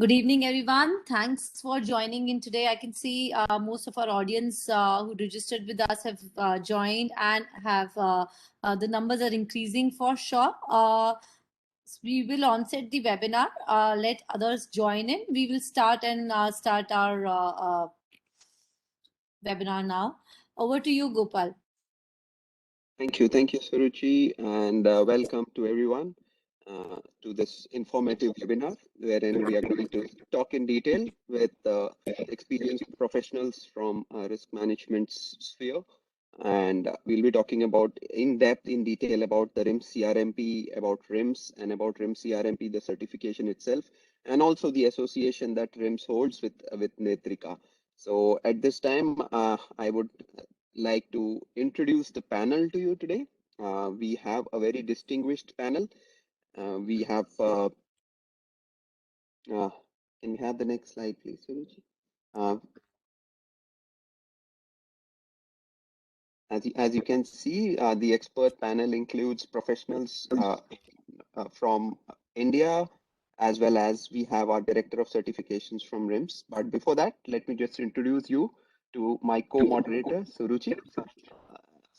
Good evening, everyone. Thanks for joining in today. I can see most of our audience who registered with us have joined and have the numbers are increasing for sure. We will onset the webinar. Let others join in. We will start our webinar now. Over to you, Gopal. Thank you, Suruchi, and welcome to everyone to this informative webinar, wherein we are going to talk in detail with experienced professionals from risk management sphere, and we'll be talking about in detail about the RIMS-CRMP, about RIMS, and about RIMS-CRMP, the certification itself, and also the association that RIMS holds with Netrika. So at this time, I would like to introduce the panel to you today. We have a very distinguished panel. We have, can we have the next slide, please, Suruchi? As you can see, the expert panel includes professionals from India, as well as we have our Director of Certifications from RIMS. But before that, let me just introduce you to my co-moderator, Suruchi.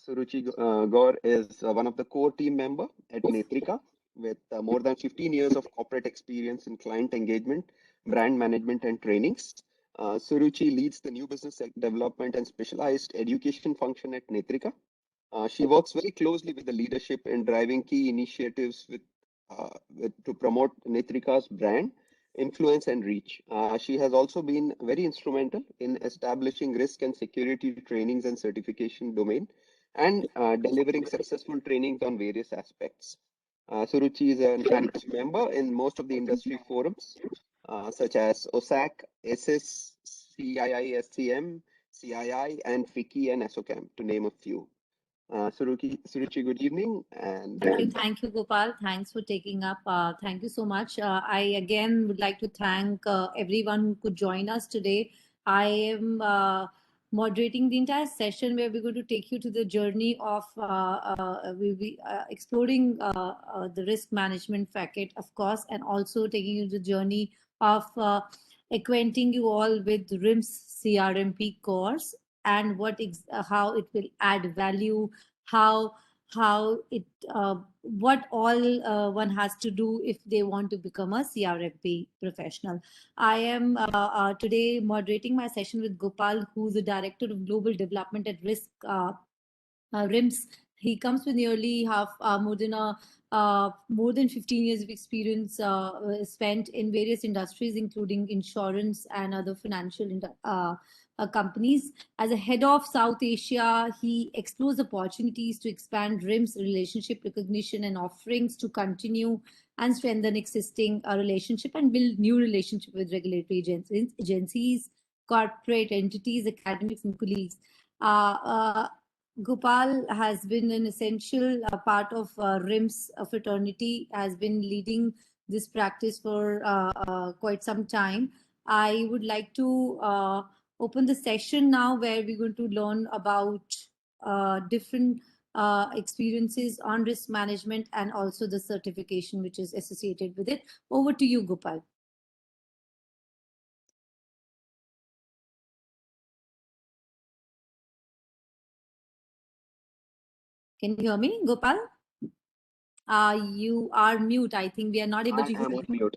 Suruchi Gaur is one of the core team member at Netrika with more than 15 years of corporate experience in client engagement, brand management, and trainings. Suruchi leads the new business development and specialized education function at Netrika. She works very closely with the leadership in driving key initiatives to promote Netrika's brand, influence, and reach. She has also been very instrumental in establishing risk and security trainings and certification domain and delivering successful trainings on various aspects. Suruchi is an active member in most of the industry forums, such as OSAC, ASIS, CII, SCM, CII, and FICCI and ASSOCHAM, to name a few. Suruchi, good evening. And thank you, Gopal. Thanks for taking up. Thank you so much. I again would like to thank everyone who could join us today. I am moderating the entire session where we're going to take you to the journey of we'll be exploring the risk management facet, of course, and also taking you to the journey of acquainting you all with RIMS-CRMP course and how it will add value, how it what all one has to do if they want to become a CRMP professional. I am today moderating my session with Gopal, who's the Director of Global Development at Risk RIMS. He comes with nearly more than 15 years of experience spent in various industries, including insurance and other financial companies. As a head of South Asia, he explores opportunities to expand RIMS relationship recognition and offerings to continue and strengthen existing relationship and build new relationship with regulatory agencies, corporate entities, academics, and colleagues. Gopal has been an essential part of RIMS fraternity, has been leading this practice for quite some time. I would like to open the session now where we're going to learn about different experiences on risk management and also the certification which is associated with it. Over to you, Gopal. Can you hear me, Gopal? You are mute. I think we are not able to hear you. On mute.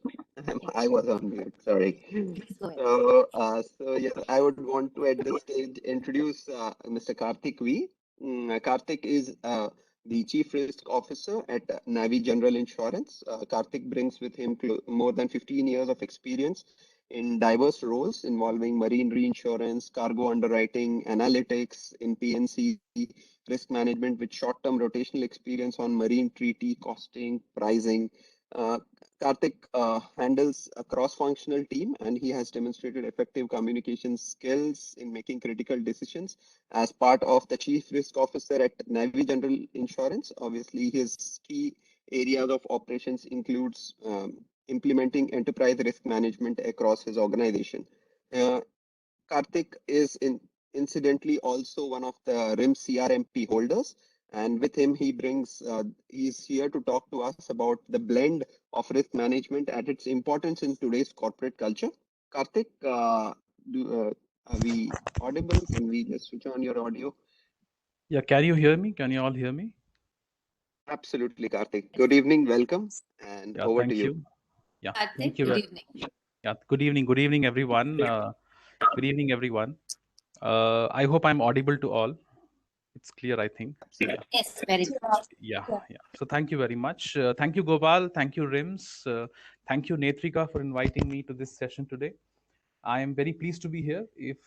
I was on mute. Sorry. Please go ahead. So yes, I would want to at this stage introduce Mr. Karthik V. Karthik is the Chief Risk Officer at Navi General Insurance. Karthik brings with him more than 15 years of experience in diverse roles involving marine reinsurance, cargo underwriting, analytics in PNC, risk management with short-term rotational experience on marine treaty, costing, pricing. Karthik handles a cross-functional team, and he has demonstrated effective communication skills in making critical decisions as part of the Chief Risk Officer at Navi General Insurance. Obviously, his key areas of operations includes implementing enterprise risk management across his organization. Karthik is incidentally also one of the RIMS-CRMP holders, And with him, he's here to talk to us about the blend of risk management and its importance in today's corporate culture. Karthik, are we audible? Can we just switch on your audio? Yeah, can you hear me? Can you all hear me? Absolutely, Karthik. Good evening, welcome, and Yeah, over to thank you. you. Yeah, thank Karthik, you. good evening. Yeah, good evening. Good evening, everyone. Good evening, everyone. I hope I'm audible to all. It's clear, I think. Yeah, Absolutely. Yes, very much. yeah, yeah. So thank you very much. Thank you, Gopal. Thank you, RIMS. Thank you, Netrika, for inviting me to this session today. I am very pleased to be here. If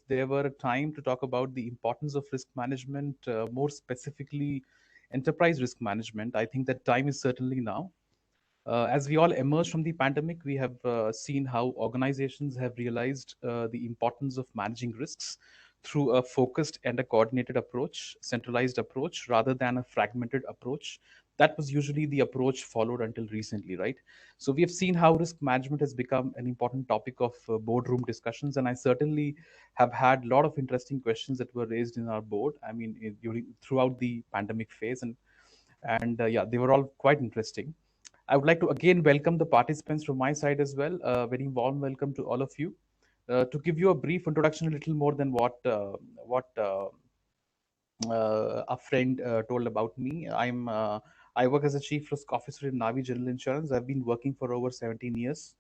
there were a time to talk about the importance of risk management, more specifically enterprise risk management, I think that time is certainly now. As we all emerge from the pandemic, we have seen how organizations have realized the importance of managing risks through a focused and a coordinated approach, centralized approach, rather than a fragmented approach. That was usually the approach followed until recently, right? So we have seen how risk management has become an important topic of boardroom discussions, and I certainly have had a lot of interesting questions that were raised in our board. I mean, during throughout the pandemic phase, and yeah, they were all quite interesting. I would like to again welcome the participants from my side as well. Very warm welcome to all of you. To give you a brief introduction, a little more than what a friend told about me. I work as a chief risk officer in Navi General Insurance. I've been working for over 17 years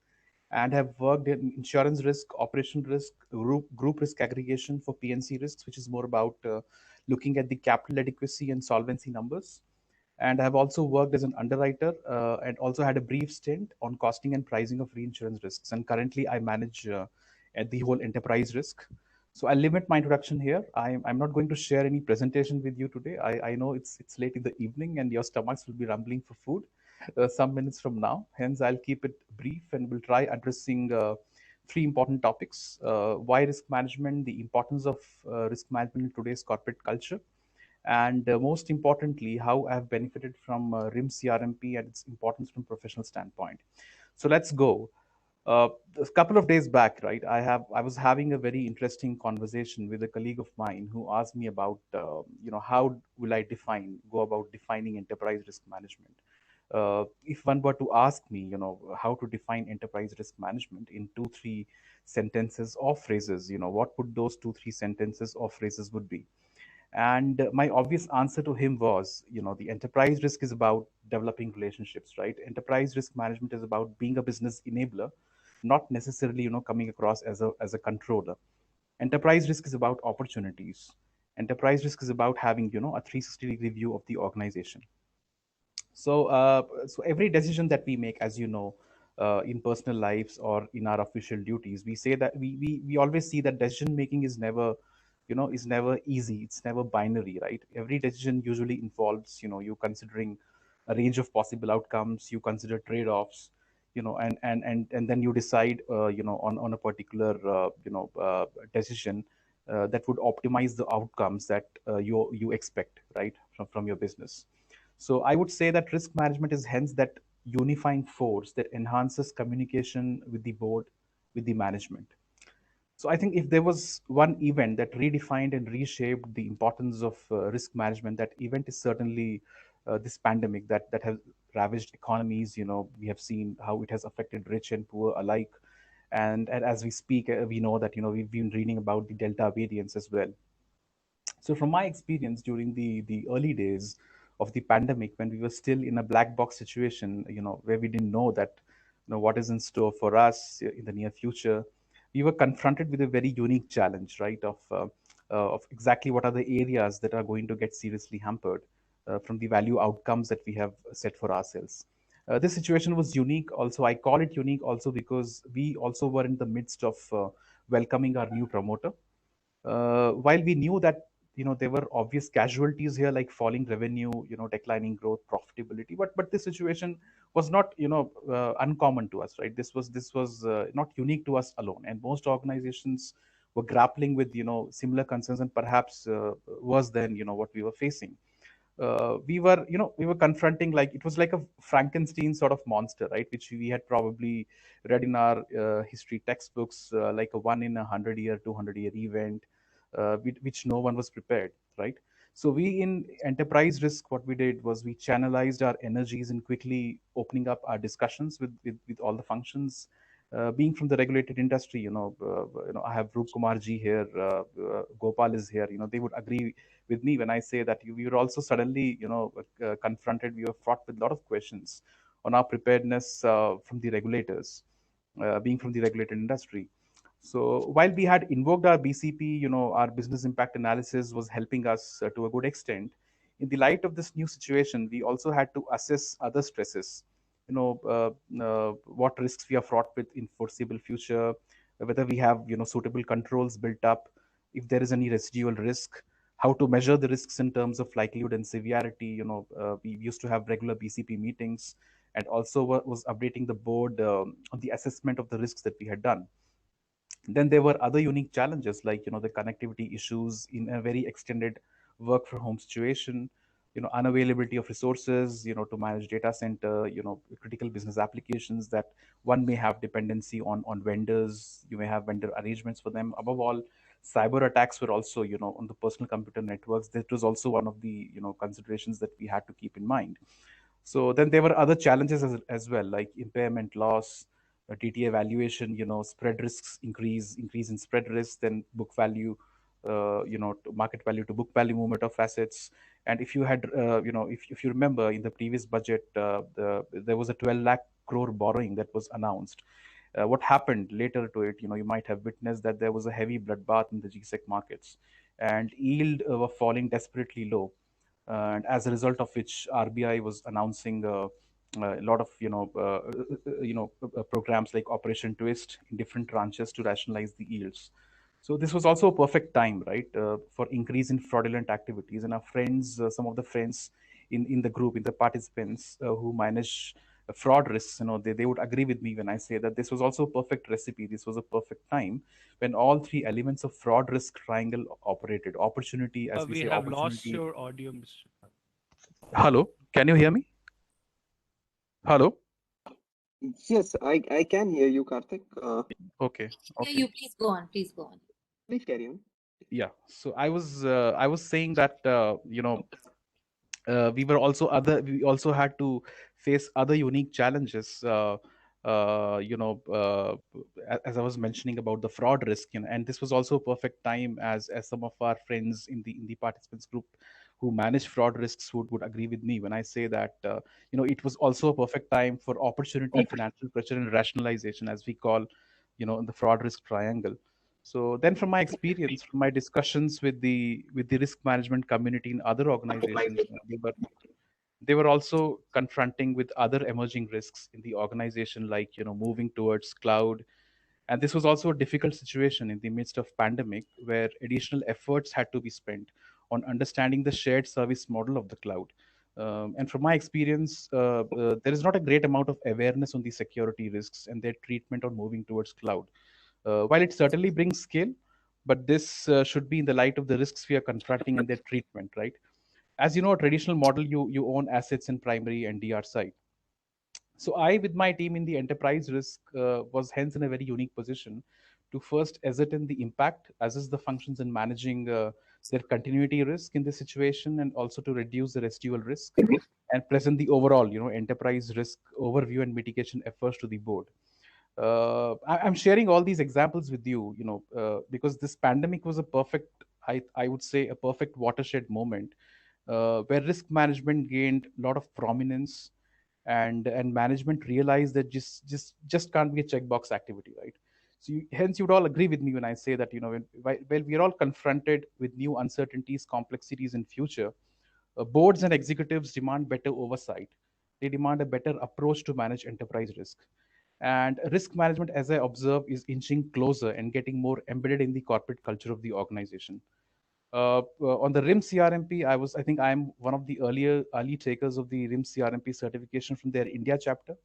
and have worked in insurance risk, operation risk, group risk aggregation for PNC risks, which is more about looking at the capital adequacy and solvency numbers. And I have also worked as an underwriter and also had a brief stint on costing and pricing of reinsurance risks. And currently, I manage at the whole enterprise risk. So I'll limit my introduction here. I'm not going to share any presentation with you today. I know it's late in the evening and your stomachs will be rumbling for food some minutes from now. Hence, I'll keep it brief and we'll try addressing three important topics: why risk management, the importance of risk management in today's corporate culture, and most importantly, how I have benefited from RIMS-CRMP and its importance from professional standpoint. So let's go. A couple of days back, right, I was having a very interesting conversation with a colleague of mine who asked me about, how will I go about defining enterprise risk management. If one were to ask me, how to define enterprise risk management in 2-3 sentences or phrases, what would those 2-3 sentences or phrases would be? And my obvious answer to him was, the enterprise risk is about developing relationships, right? Enterprise risk management is about being a business enabler, not necessarily, coming across as a controller. Enterprise risk is about opportunities. Enterprise risk is about having, a 360-degree view of the organization. So every decision that we make, as you know, in personal lives or in our official duties, we say that we always see that decision making is never, is never easy. It's never binary, right? Every decision usually involves, you considering a range of possible outcomes. You consider trade-offs, and then you decide, on a particular, decision that would optimize the outcomes that you expect, right, from your business. So I would say that risk management is hence that unifying force that enhances communication with the board, with the management. So I think if there was one event that redefined and reshaped the importance of risk management, that event is certainly this pandemic that has ravaged economies. We have seen how it has affected rich and poor alike. And as we speak, we know that, we've been reading about the Delta variants as well. So from my experience during the early days of the pandemic, when we were still in a black box situation, where we didn't know that, what is in store for us in the near future, we were confronted with a very unique challenge, right? Of exactly what are the areas that are going to get seriously hampered from the value outcomes that we have set for ourselves. This situation was unique. Also, I call it unique also because we also were in the midst of welcoming our new promoter. While we knew that, there were obvious casualties here like falling revenue, declining growth, profitability, but this situation was not, uncommon to us, right? This was not unique to us alone, and most organizations were grappling with, similar concerns, and perhaps worse than, what we were facing. We were confronting, like, it was like a Frankenstein sort of monster, right, which we had probably read in our history textbooks, like a 1 in 100 year, 200-year event, which no one was prepared, right? So we in enterprise risk, what we did was we channelized our energies in quickly opening up our discussions with all the functions. Being from the regulated industry, I have Roop Kumar ji here, Gopal is here. They would agree with me when I say that we were also suddenly, confronted. We were fraught with a lot of questions on our preparedness from the regulators, being from the regulated industry. So while we had invoked our BCP, our business impact analysis was helping us to a good extent. In the light of this new situation, we also had to assess other stresses. What risks we are fraught with in foreseeable future, whether we have suitable controls built up, if there is any residual risk, how to measure the risks in terms of likelihood and severity. We used to have regular BCP meetings, and also was updating the board on the assessment of the risks that we had done. Then there were other unique challenges like the connectivity issues in a very extended work from home situation, unavailability of resources, to manage data center, critical business applications that one may have dependency on vendors. You may have vendor arrangements for them. Above all, cyber attacks were also on the personal computer networks. That was also one of the considerations that we had to keep in mind. So then there were other challenges as well, like impairment loss, TTA valuation, spread risks increase in spread risk, then book value, to market value to book value movement of assets. And if you had, if you remember in the previous budget, there was a 12 lakh crore borrowing that was announced. What happened later to it, you might have witnessed that there was a heavy bloodbath in the GSEC markets, and yield were falling desperately low, and as a result of which RBI was announcing a lot of programs like Operation Twist in different tranches to rationalize the yields. So this was also a perfect time, right, for increase in fraudulent activities. And our friends, some of the friends in the group, in the participants who manage fraud risks, they would agree with me when I say that this was also a perfect recipe. This was a perfect time when all three elements of fraud risk triangle operated. Opportunity, as we We say, have lost opportunity. your audio, Mr. Hello, can you hear me? Hello. Yes, I can hear you, Karthik. Okay. Yeah, Okay. you please go on. Please go on. Please carry on. Yeah. So I was saying that we also had to face other unique challenges. As I was mentioning about the fraud risk, and this was also a perfect time, as some of our friends in the participants group who manage fraud risks would agree with me when I say that it was also a perfect time for opportunity, financial pressure, and rationalization, as we call the fraud risk triangle. So then, from my experience, from my discussions with the risk management community in other organizations, they were also confronting with other emerging risks in the organization, like moving towards cloud. And this was also a difficult situation in the midst of pandemic, where additional efforts had to be spent on understanding the shared service model of the cloud. And from my experience, there is not a great amount of awareness on the security risks and their treatment on moving towards cloud. While it certainly brings scale, but this should be in the light of the risks we are confronting and their treatment, right? As you know, a traditional model, you own assets in primary and DR side. So I, with my team in the enterprise risk, was hence in a very unique position to first ascertain the impact, assess the functions in managing their continuity risk in this situation, and also to reduce the residual risk and present the overall, enterprise risk overview and mitigation efforts to the board. I'm sharing all these examples with you, because this pandemic was a perfect, I would say, a perfect watershed moment where risk management gained a lot of prominence, and management realized that just can't be a checkbox activity, right? So hence you'd all agree with me when I say that when we are all confronted with new uncertainties, complexities in future, boards and executives demand better oversight. They demand a better approach to manage enterprise risk. And risk management, as I observe, is inching closer and getting more embedded in the corporate culture of the organization. On the RIMS-CRMP, I think I'm one of the early takers of the RIMS-CRMP certification from their India chapter.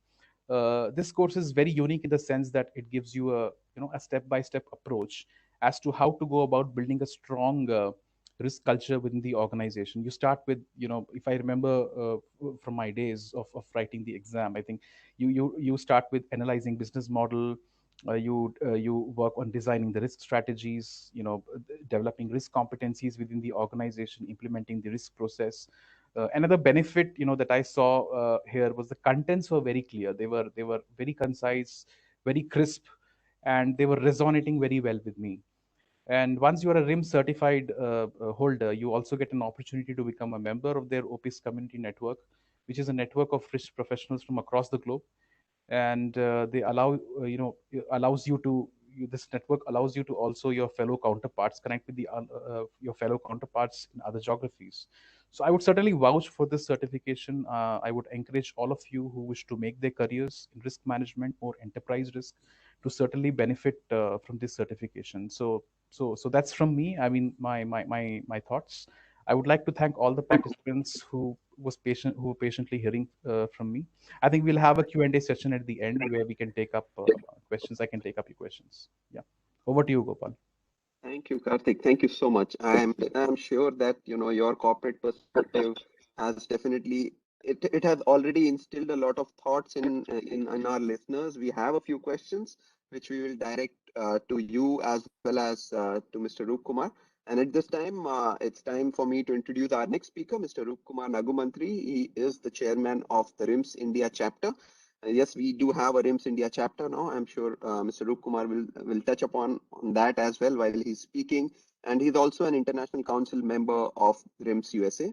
This course is very unique in the sense that it gives you a step-by-step approach as to how to go about building a strong risk culture within the organization. You start with, if I remember from my days of writing the exam, I think you start with analyzing business model, You work on designing the risk strategies, developing risk competencies within the organization, implementing the risk process. Another benefit that I saw here was the contents were very clear. They were very concise, very crisp, and they were resonating very well with me. And once you are a RIMS certified holder, you also get an opportunity to become a member of their OPIS community network, which is a network of risk professionals from across the globe. And they allows you to this network allows you to also your fellow counterparts connect with your fellow counterparts in other geographies. So I would certainly vouch for this certification. I would encourage all of you who wish to make their careers in risk management or enterprise risk to certainly benefit from this certification. So that's from me. I mean, my thoughts. I would like to thank all the participants who were patiently hearing from me. I think we'll have a Q&A session at the end where we can take up questions. I can take up your questions. Yeah. Over to you, Gopal. Thank you, Karthik. Thank you so much. I'm sure that your corporate perspective has definitely it has already instilled a lot of thoughts in our listeners. We have a few questions which we will direct to you as well as to Mr. Rup Kumar. And at this time, it's time for me to introduce our next speaker, Mr. Rup Kumar Nagumantri. He is the chairman of the RIMS India chapter. Yes, we do have a RIMS India chapter now. I'm sure Mr. Rup Kumar will touch upon on that as well while he's speaking. And he's also an International Council member of RIMS USA.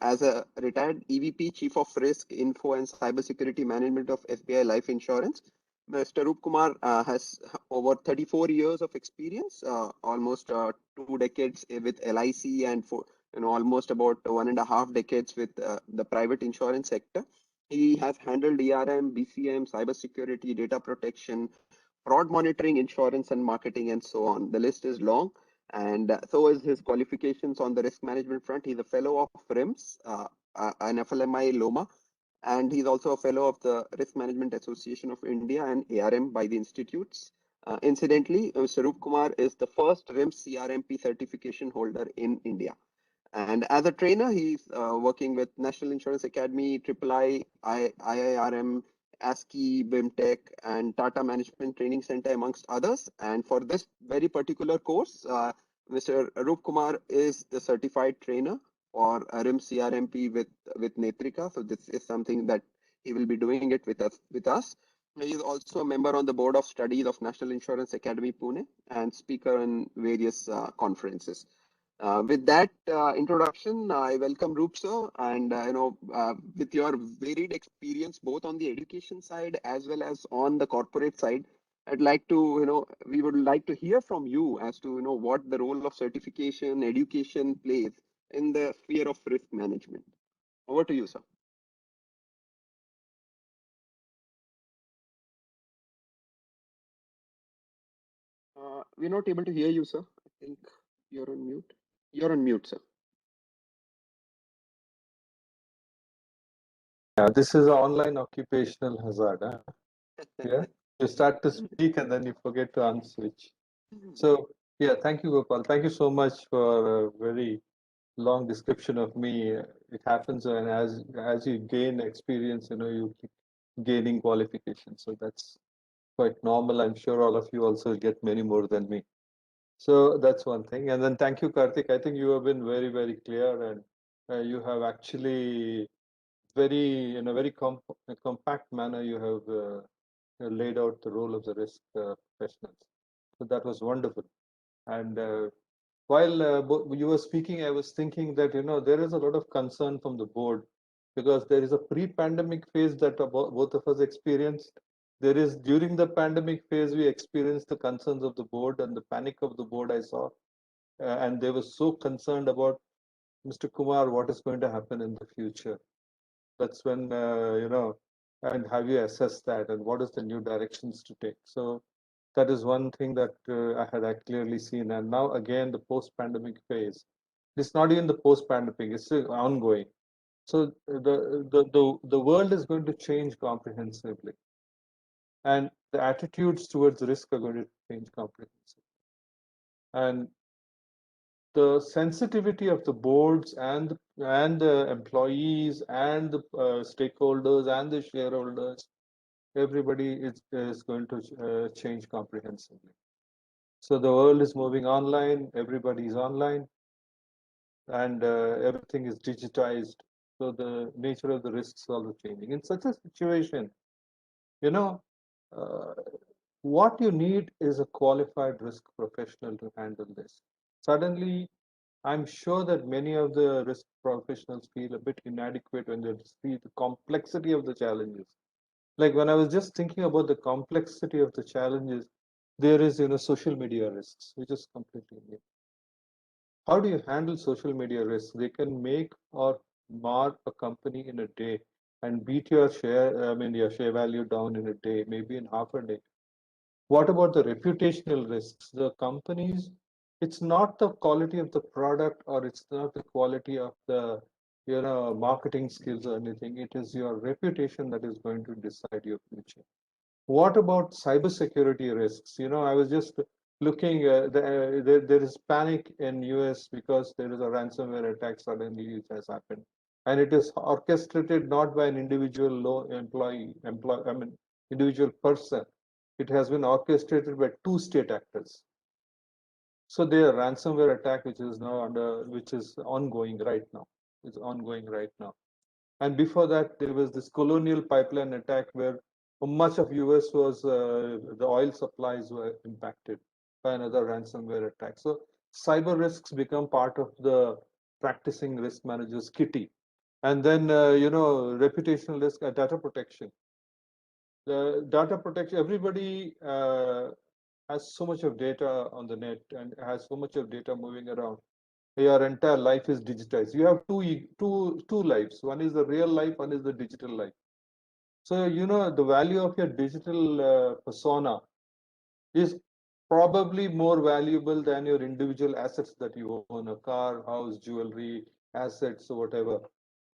As a retired EVP, Chief of Risk, Info and Cybersecurity Management of SBI Life Insurance, Mr. Rup Kumar has over 34 years of experience, almost 2 decades with LIC, and for almost about 1.5 decades with the private insurance sector. He has handled ERM, BCM, cybersecurity, data protection, fraud monitoring, insurance and marketing, and so on. The list is long, and so is his qualifications on the risk management front. He's a fellow of RIMS, an FLMI Loma, and he's also a fellow of the Risk Management Association of India and ARM by the institutes. Incidentally, Mr. Rup Kumar is the first RIMS-CRMP certification holder in India. And as a trainer, he's working with National Insurance Academy, III, IIRM, ASCII, BIMTech, and Tata Management Training Center, amongst others. And for this very particular course, Mr. Rup Kumar is the certified trainer for RIMS CRMP with Netrika. So this is something that he will be doing it with us. He is also a member on the board of studies of National Insurance Academy, Pune, and speaker in various conferences. With that introduction, I welcome Roop sir, and with your varied experience both on the education side as well as on the corporate side, I'd like to we would like to hear from you as to what the role of certification education plays in the sphere of risk management. Over to you, sir. We're not able to hear you, sir. I think you're on mute. You're on mute, sir. Yeah, this is an online occupational hazard. Huh? Yeah, you start to speak and then you forget to unswitch. So yeah, thank you, Gopal. Thank you so much for a very long description of me. It happens, and as you gain experience, you keep gaining qualifications. So that's quite normal. I'm sure all of you also get many more than me. So that's one thing. And then thank you, Karthik. I think you have been very, very clear, and you have actually very in a very compact manner you have laid out the role of the risk professionals. So that was wonderful. And while you were speaking, I was thinking that there is a lot of concern from the board because there is a pre-pandemic phase that both of us experienced. There is during the pandemic phase we experienced the concerns of the board and the panic of the board I saw, and they were so concerned about Mr. Kumar, what is going to happen in the future. That's when and have you assessed that and what is the new directions to take. So that is one thing that I had clearly seen. And now again the post-pandemic phase, it's not even the post-pandemic, it's still ongoing. So the world is going to change comprehensively, and the attitudes towards risk are going to change comprehensively, and the sensitivity of the boards and the employees and the stakeholders and the shareholders everybody is going to change comprehensively. So the world is moving online, everybody is online, and everything is digitized. So the nature of the risks is also changing. In such a situation, you know, uh, what you need is a qualified risk professional to handle this. Suddenly, I'm sure that many of the risk professionals feel a bit inadequate when they see the complexity of the challenges. Like when I was just thinking about the complexity of the challenges, there is, social media risks, which is completely new. How do you handle social media risks? They can make or mar a company in a day and beat your your share value down in a day, maybe in half a day. What about the reputational risks? The companies, it's not the quality of the product or it's not the quality of the marketing skills or anything. It is your reputation that is going to decide your future. What about cybersecurity risks? I was just looking. There is panic in US because there is a ransomware attack suddenly which has happened, and it is orchestrated not by an individual individual person. It has been orchestrated by two state actors. So there ransomware attack which is ongoing right now. It's ongoing right now. And before that, there was this colonial pipeline attack where much of US was the oil supplies were impacted by another ransomware attack. So cyber risks become part of the practicing risk managers kitty. And then reputational risk, data protection. The data protection. Everybody has so much of data on the net and has so much of data moving around. Your entire life is digitized. You have two lives. One is the real life, one is the digital life. So the value of your digital persona is probably more valuable than your individual assets that you own, a car, house, jewelry, assets, or whatever.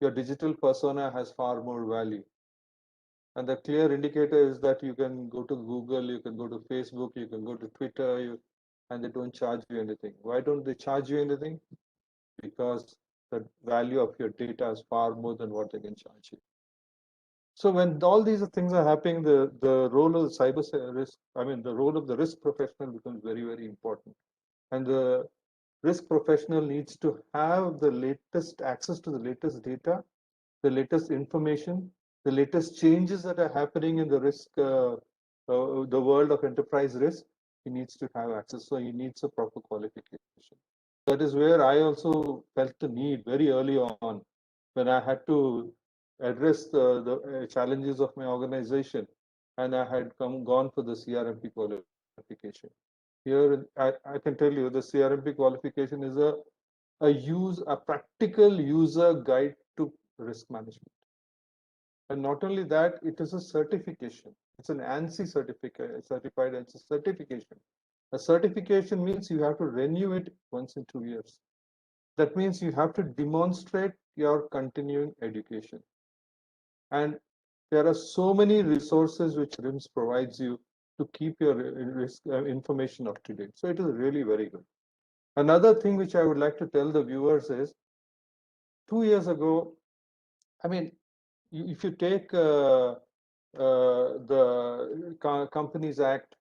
Your digital persona has far more value. And the clear indicator is that you can go to Google, you can go to Facebook, you can go to Twitter, and they don't charge you anything. Why don't they charge you anything? Because the value of your data is far more than what they can charge you. So when all these things are happening, the role of the the role of the risk professional becomes very, very important. And the risk professional needs to have the latest access to the latest data, the latest information, the latest changes that are happening in the world of enterprise risk. He needs to have access. So he needs a proper qualification. That is where I also felt the need very early on when I had to address the challenges of my organization, and I had gone for the CRMP qualification. Here, I can tell you the CRMP qualification is a practical user guide to risk management. And not only that, it is a certification. It's an ANSI certified, it's a certification. A certification means you have to renew it once in 2 years. That means you have to demonstrate your continuing education. And there are so many resources which RIMS provides you to keep your risk information up to date. So it is really very good. Another thing which I would like to tell the viewers is 2 years ago, I mean, if you take the Companies Act,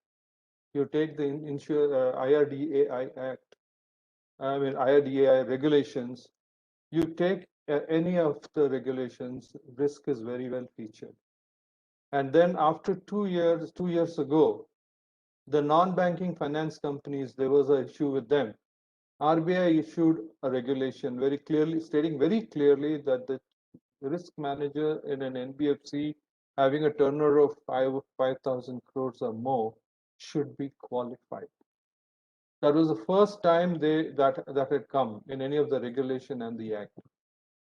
you take the IRDAI Act, IRDAI regulations, you take any of the regulations, risk is very well featured. And then after 2 years ago, the non-banking finance companies, there was an issue with them. RBI issued a regulation very clearly, stating very clearly that the risk manager in an NBFC having a turnover of 5,000 crores or more should be qualified. That was the first time that had come in any of the regulation and the act.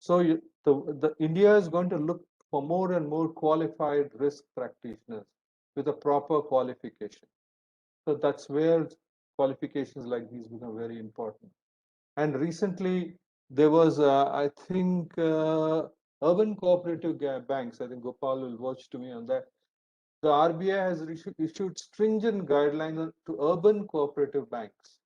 So the India is going to look for more and more qualified risk practitioners with a proper qualification. So that's where qualifications like these become very important. And recently there was, I think, urban cooperative banks. I think Gopal will watch to me on that. The RBI has issued stringent guidelines to urban cooperative banks,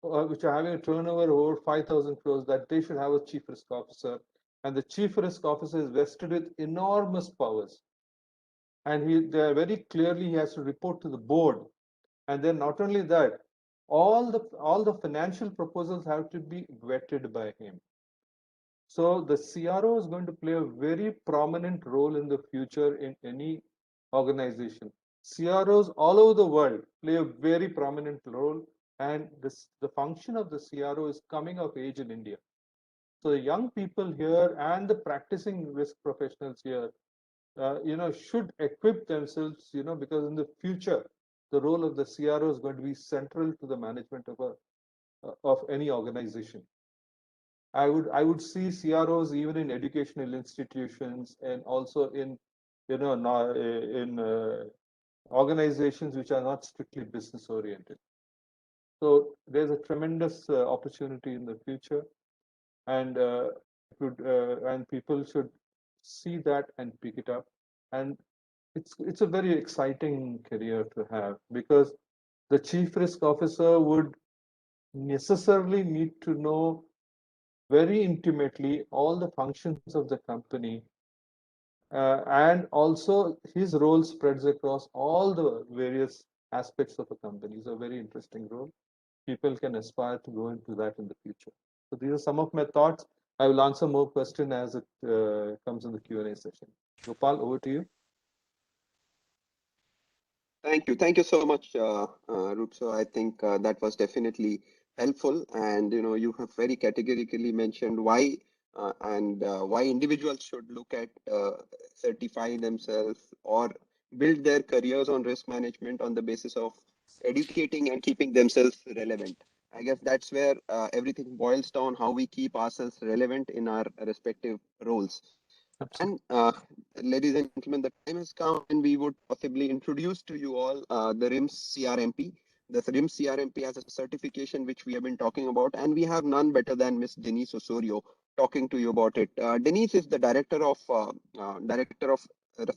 which are having a turnover over 5,000 crores, that they should have a chief risk officer. And the chief risk officer is vested with enormous powers. and very clearly he has to report to the board. And then not only that, all the financial proposals have to be vetted by him. So the CRO is going to play a very prominent role in the future in any organization. CROs all over the world play a very prominent role, and the function of the CRO is coming of age in India. So the young people here and the practicing risk professionals here, should equip themselves, because in the future, the role of the CRO is going to be central to the management of any organization. I would see CROs even in educational institutions and also in organizations which are not strictly business oriented. So there's a tremendous opportunity in the future, and and people should see that and pick it up. And it's a very exciting career to have, because the chief risk officer would necessarily need to know very intimately all the functions of the company, and also his role spreads across all the various aspects of a company. It's a very interesting role. People can aspire to go into that in the future. So these are some of my thoughts. I will answer more questions as it comes in the Q&A session. Gopal, over to you. Thank you so much, Rupso. I think that was definitely helpful, and you have very categorically mentioned why why individuals should look at certifying themselves or build their careers on risk management on the basis of educating and keeping themselves relevant. I guess that's where everything boils down, how we keep ourselves relevant in our respective roles. And ladies and gentlemen, the time has come and we would possibly introduce to you all the RIMS-CRMP. The RIMS-CRMP has a certification which we have been talking about, and we have none better than Miss Denise Osorio talking to you about it. Denise is the director of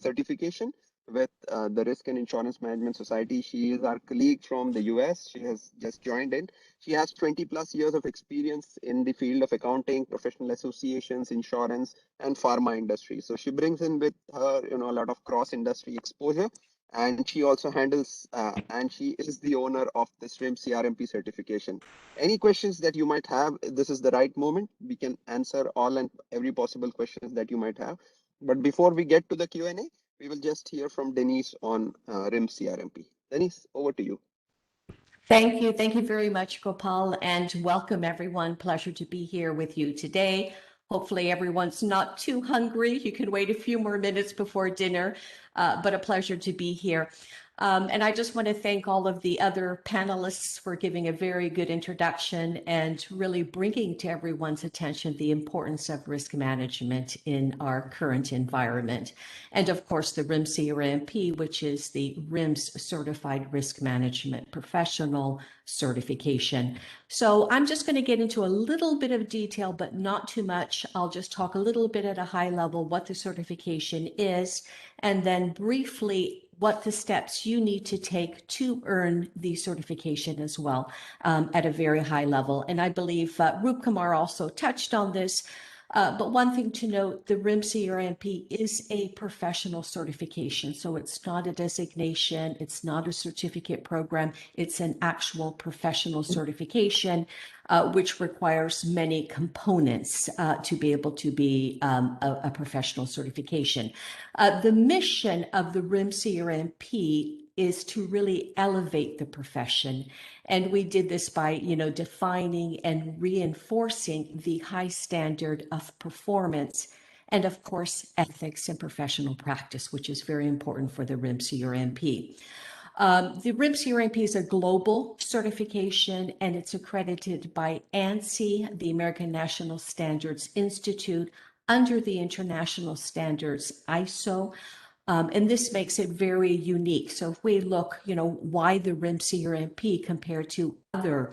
certification with the Risk and Insurance Management Society. She is our colleague from the US. She has just joined in. She has 20 plus years of experience in the field of accounting, professional associations, insurance, and pharma industry. So she brings in with her, a lot of cross industry exposure. And she also handles, and she is the owner of this RIMS-CRMP certification. Any questions that you might have, this is the right moment. We can answer all and every possible questions that you might have. But before we get to the Q&A, we will just hear from Denise on RIMS-CRMP. Denise, over to you. Thank you. Thank you very much, Gopal, and welcome everyone. Pleasure to be here with you today. Hopefully everyone's not too hungry. You can wait a few more minutes before dinner, but a pleasure to be here. And I just want to thank all of the other panelists for giving a very good introduction and really bringing to everyone's attention the importance of risk management in our current environment. And of course, the RIMS-CRMP, which is the RIMS Certified Risk Management Professional certification. So I'm just going to get into a little bit of detail, but not too much. I'll just talk a little bit at a high level what the certification is, and then briefly what the steps you need to take to earn the certification as well, at a very high level. And I believe Rup Kumar also touched on this. But one thing to note, the RIMS-CRMP is a professional certification. So it's not a designation, it's not a certificate program, it's an actual professional certification, which requires many components to be able to be a professional certification. The mission of the RIMS-CRMP is to really elevate the profession. And we did this by, defining and reinforcing the high standard of performance and, of course, ethics and professional practice, which is very important for the RIMS-CRMP. The RIMS-CRMP is a global certification, and it's accredited by ANSI, the American National Standards Institute, under the international standards ISO. And this makes it very unique. So if we look, why the RIMS-CRMP compared to other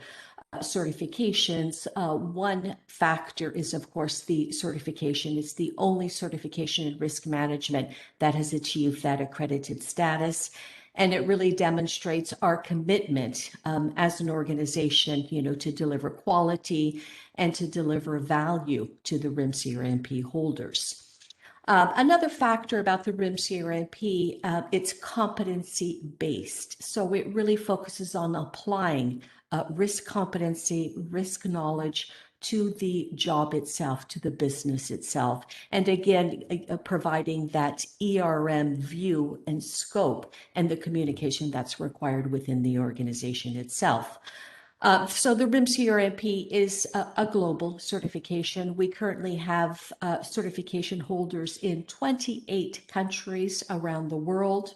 certifications, one factor is, of course, the certification. It's the only certification in risk management that has achieved that accredited status. And it really demonstrates our commitment as an organization, to deliver quality and to deliver value to the RIMS-CRMP holders. Another factor about the RIMS-CRMP, it's competency-based. So it really focuses on applying risk competency, risk knowledge to the job itself, to the business itself. And again, providing that ERM view and scope and the communication that's required within the organization itself. So the RIMS-CRMP is a global certification. We currently have certification holders in 28 countries around the world.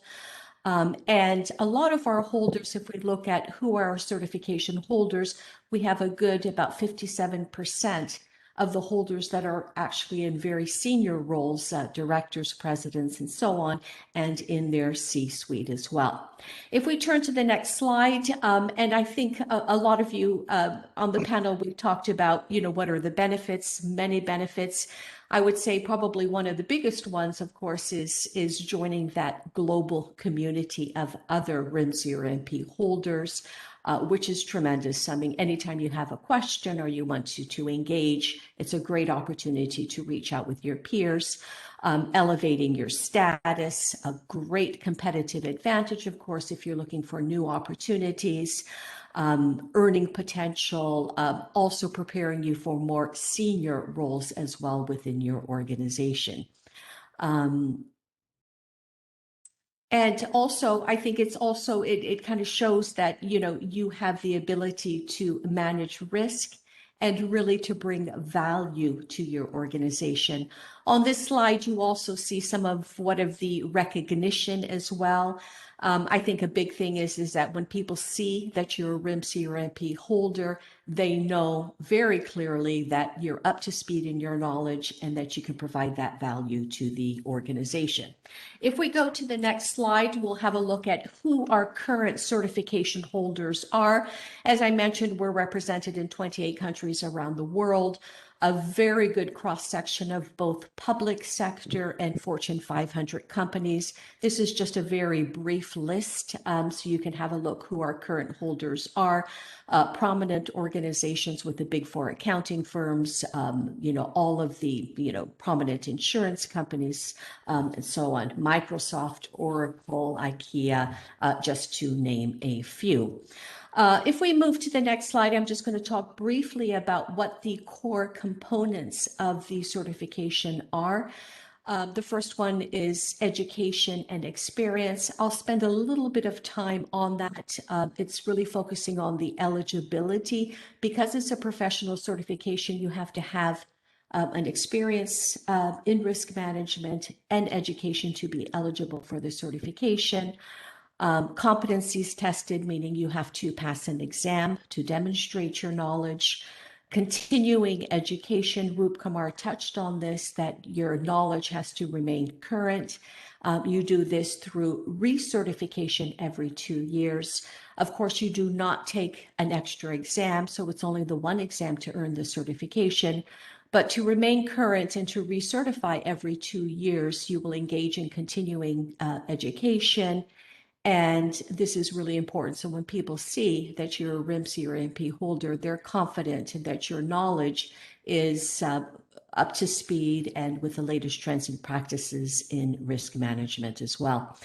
And a lot of our holders, if we look at who are our certification holders, we have a good about 57% of the holders that are actually in very senior roles, directors, presidents, and so on, and in their C-suite as well. If we turn to the next slide, and I think a lot of you on the panel, we talked about, what are the benefits, many benefits. I would say probably one of the biggest ones, of course, is joining that global community of other RIMS-CRMP holders, which is tremendous. I mean, anytime you have a question or you want to engage, it's a great opportunity to reach out with your peers, elevating your status, a great competitive advantage, of course, if you're looking for new opportunities, earning potential, also preparing you for more senior roles as well within your organization. And also, I think it's also, it kind of shows that, you have the ability to manage risk and really to bring value to your organization. On this slide, you also see some of the recognition as well. I think a big thing is that when people see that you're a RIMS-CRMP holder, they know very clearly that you're up to speed in your knowledge and that you can provide that value to the organization. If we go to the next slide, we'll have a look at who our current certification holders are. As I mentioned, we're represented in 28 countries around the world. A very good cross-section of both public sector and Fortune 500 companies. This is just a very brief list, so you can have a look who our current holders are. Prominent organizations with the big four accounting firms, all of the, prominent insurance companies, and so on. Microsoft, Oracle, IKEA, just to name a few. If we move to the next slide, I'm just going to talk briefly about what the core components of the certification are. The first one is education and experience. I'll spend a little bit of time on that. It's really focusing on the eligibility. Because it's a professional certification, you have to have an experience in risk management and education to be eligible for the certification. Competencies tested, meaning you have to pass an exam to demonstrate your knowledge. Continuing education, Roop Kumar touched on this, that your knowledge has to remain current. You do this through recertification every 2 years. Of course, you do not take an extra exam, so it's only the one exam to earn the certification. But to remain current and to recertify every 2 years, you will engage in continuing education. And this is really important. So when people see that you're a RIMS-CRMP holder, they're confident that your knowledge is up to speed and with the latest trends and practices in risk management as well.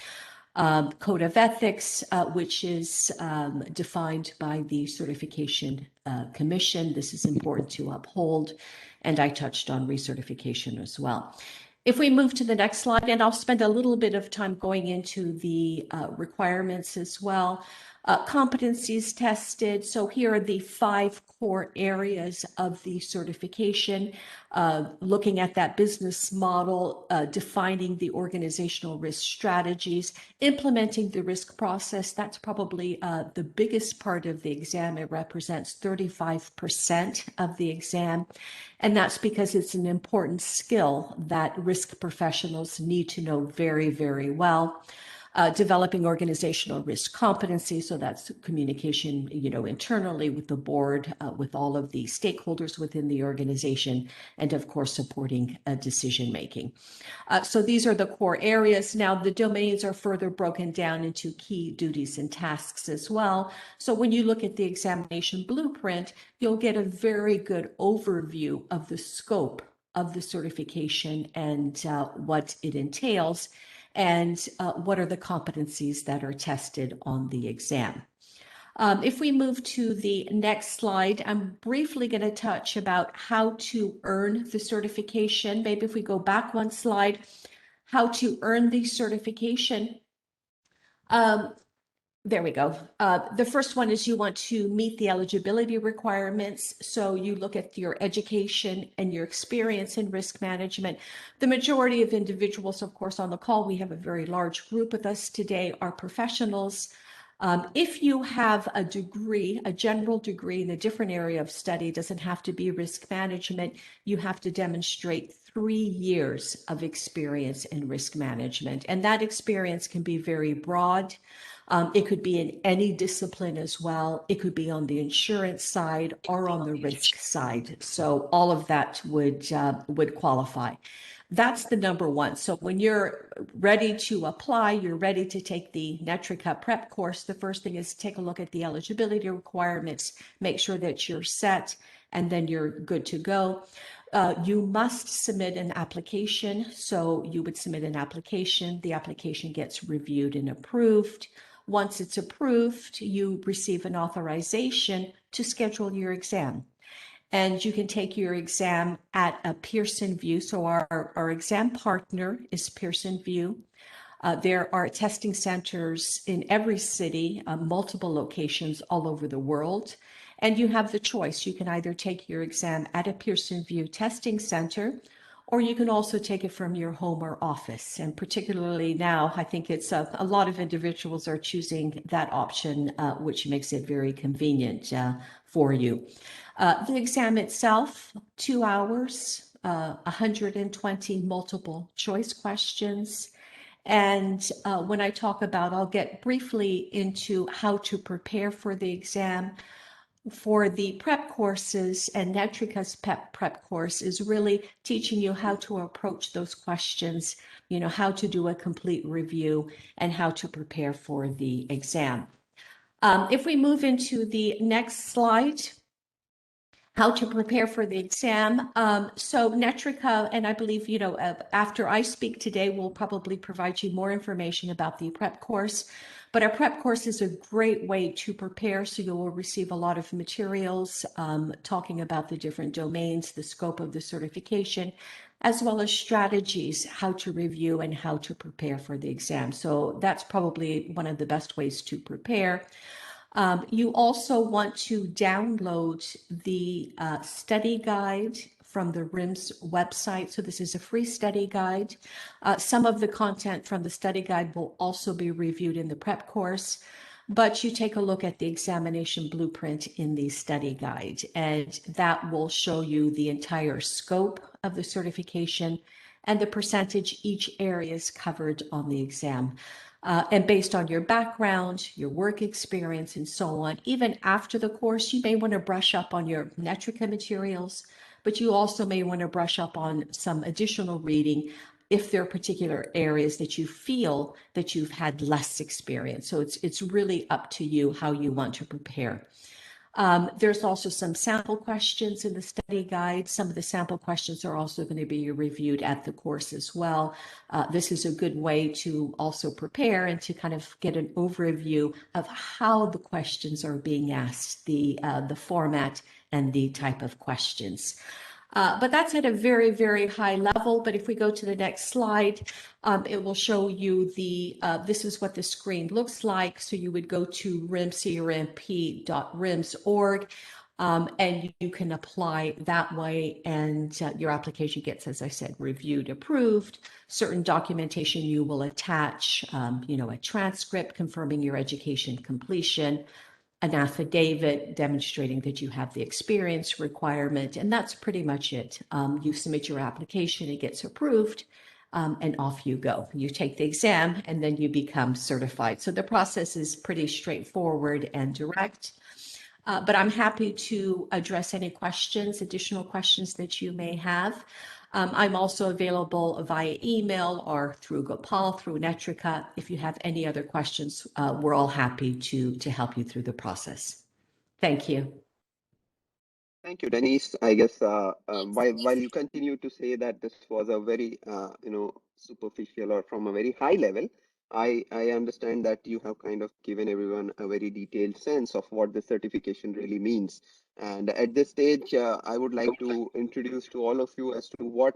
Code of ethics, which is defined by the Certification Commission. This is important to uphold. And I touched on recertification as well. If we move to the next slide, and I'll spend a little bit of time going into the requirements as well. Competencies tested. So here are the 5 core areas of the certification, looking at that business model, defining the organizational risk strategies, implementing the risk process. That's probably the biggest part of the exam. It represents 35% of the exam. And that's because it's an important skill that risk professionals need to know very, very well. Developing organizational risk competency, so that's communication, internally with the board, with all of the stakeholders within the organization, and of course supporting decision making. So these are the core areas. Now the domains are further broken down into key duties and tasks as well. So when you look at the examination blueprint, you'll get a very good overview of the scope of the certification and what it entails, and what are the competencies that are tested on the exam. If we move to the next slide, I'm briefly going to touch about how to earn the certification. Maybe if we go back one slide, how to earn the certification. There we go. The first one is you want to meet the eligibility requirements. So you look at your education and your experience in risk management. The majority of individuals, of course, on the call, we have a very large group with us today, are professionals. If you have a degree, a general degree in a different area of study, doesn't have to be risk management, you have to demonstrate 3 years of experience in risk management. And that experience can be very broad. It could be in any discipline as well. It could be on the insurance side or on the risk side. So all of that would qualify. That's the number one. So when you're ready to apply, you're ready to take the Netrika prep course, the first thing is take a look at the eligibility requirements, make sure that you're set, and then you're good to go. You must submit an application. So you would submit an application. The application gets reviewed and approved. Once it's approved, you receive an authorization to schedule your exam. And you can take your exam at a Pearson VUE. So our exam partner is Pearson VUE. There are testing centers in every city, multiple locations all over the world. And you have the choice. You can either take your exam at a Pearson VUE testing center, or you can also take it from your home or office. And particularly now, I think it's a lot of individuals are choosing that option, which makes it very convenient for you. The exam itself, 2 hours, 120 multiple choice questions. And when I talk about, I'll get briefly into how to prepare for the exam. For the prep courses, and Netrika's prep course is really teaching you how to approach those questions, you know, how to do a complete review and how to prepare for the exam. If we move into the next slide, how to prepare for the exam. So Netrika, and I believe, you know, after I speak today, we'll probably provide you more information about the prep course. But our prep course is a great way to prepare. So you will receive a lot of materials talking about the different domains, the scope of the certification, as well as strategies, how to review and how to prepare for the exam. So that's probably one of the best ways to prepare. You also want to download the study guide from the RIMS website. So this is a free study guide. Some of the content from the study guide will also be reviewed in the prep course, but you take a look at the examination blueprint in the study guide, and that will show you the entire scope of the certification and the percentage each area is covered on the exam. And based on your background, your work experience, and so on, even after the course, you may want to brush up on your Netrika materials, but you also may want to brush up on some additional reading if there are particular areas that you feel that you've had less experience. So it's really up to you how you want to prepare. There's also some sample questions in the study guide. Some of the sample questions are also going to be reviewed at the course as well. This is a good way to also prepare and to kind of get an overview of how the questions are being asked, the format and the type of questions. But that's at a very, very high level. But if we go to the next slide, it will show you this is what the screen looks like. So you would go to RIMS-CRMP.rims.org, and you can apply that way. And your application gets, as I said, reviewed, approved. Certain documentation you will attach, you know, a transcript confirming your education completion, an affidavit demonstrating that you have the experience requirement, and that's pretty much it. You submit your application, it gets approved, and off you go. You take the exam, and then you become certified. So the process is pretty straightforward and direct. But I'm happy to address any questions, additional questions that you may have. I'm also available via email or through Gopal, through Netrika. If you have any other questions, we're all happy to help you through the process. Thank you. Thank you, Denise. I guess while you continue to say that this was a very superficial or from a very high level, I understand that you have kind of given everyone a very detailed sense of what the certification really means. And at this stage, I would like to introduce to all of you as to what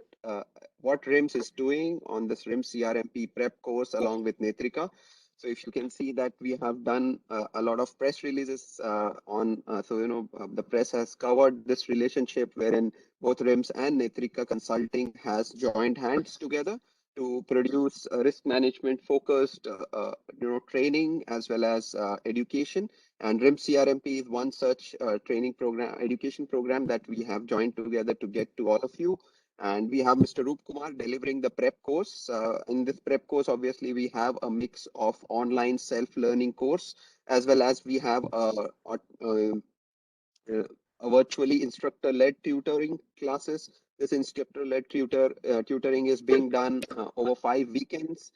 RIMS is doing on this RIMS-CRMP prep course along with Netrika. So if you can see that we have done a lot of press releases the press has covered this relationship wherein both RIMS and Netrika Consulting has joined hands together to produce risk management focused training as well as education. And RIMS CRMP is one such training program, education program that we have joined together to get to all of you. And we have Mr. Roop Kumar delivering the prep course. In this prep course, obviously, we have a mix of online self-learning course, as well as we have a virtually instructor-led tutoring classes. This instructor-led tutoring is being done over 5 weekends.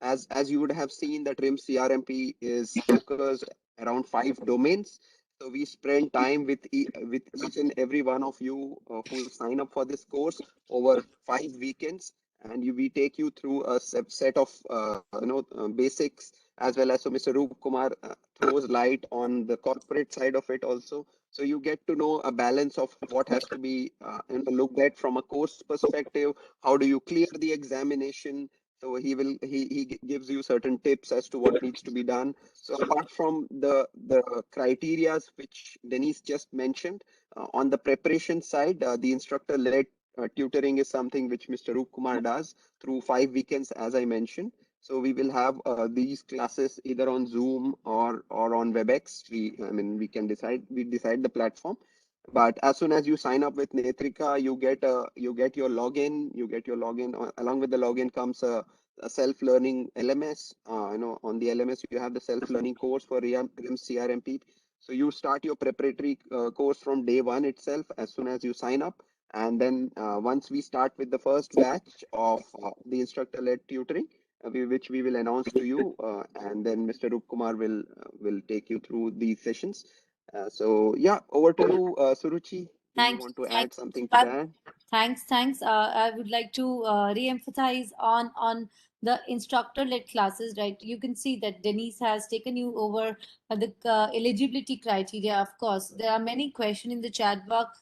As you would have seen, that RIMS CRMP is focused around 5 domains. So we spend time with each and every one of you who sign up for this course over 5 weekends, and we take you through a set of basics, as well as so Mr. Roop Kumar throws light on the corporate side of it also. So you get to know a balance of what has to be looked at from a course perspective. How do you clear the examination? So he gives you certain tips as to what needs to be done. So apart from the criterias which Denise just mentioned, on the preparation side, the instructor-led tutoring is something which Mr. Roop Kumar does through 5 weekends, as I mentioned. So we will have these classes either on Zoom or on WebEx. We decide the platform. But as soon as you sign up with Netrika, you get your login. Along with the login comes a self-learning LMS. On the LMS you have the self-learning course for RIMS CRMP. So you start your preparatory course from day one itself as soon as you sign up. And then once we start with the first batch of the instructor-led tutoring, which we will announce to you, and then Mr. Rup Kumar will take you through these sessions. So yeah, over to you, Suruchi. Do you want to add something to that? Thanks. I would like to re-emphasize on the instructor-led classes, right? You can see that Denise has taken you over the eligibility criteria. Of course, there are many questions in the chat box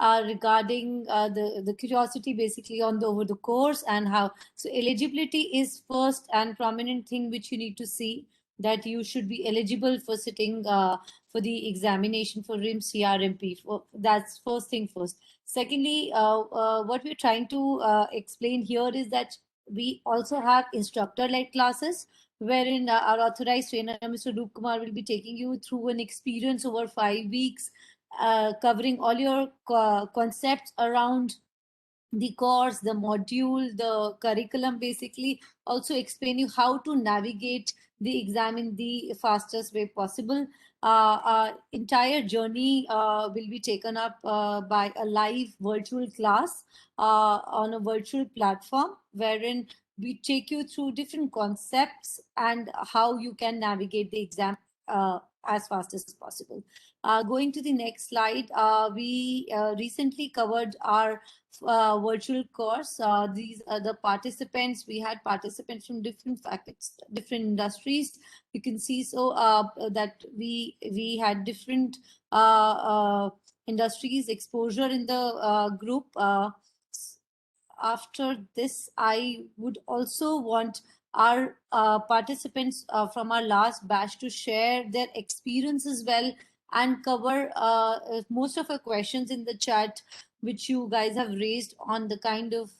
regarding the curiosity basically on over the course and how. So eligibility is first and prominent thing which you need to see, that you should be eligible for sitting for the examination for RIMS CRMP. That's first thing first. Secondly, what we're trying to explain here is that we also have instructor-led classes wherein our authorized trainer, Mr. Roop Kumar, will be taking you through an experience over 5 weeks, covering all your concepts around the course, the module, the curriculum, basically also explain you how to navigate the exam in the fastest way possible. Our entire journey will be taken up by a live virtual class on a virtual platform wherein we take you through different concepts and how you can navigate the exam as fast as possible. Going to the next slide, we recently covered our virtual course. These are the participants. We had participants from different faculties, different industries. You can see that we had different industries exposure in the group. After this, I would also want our participants from our last batch to share their experience as well and cover most of our questions in the chat which you guys have raised on the kind of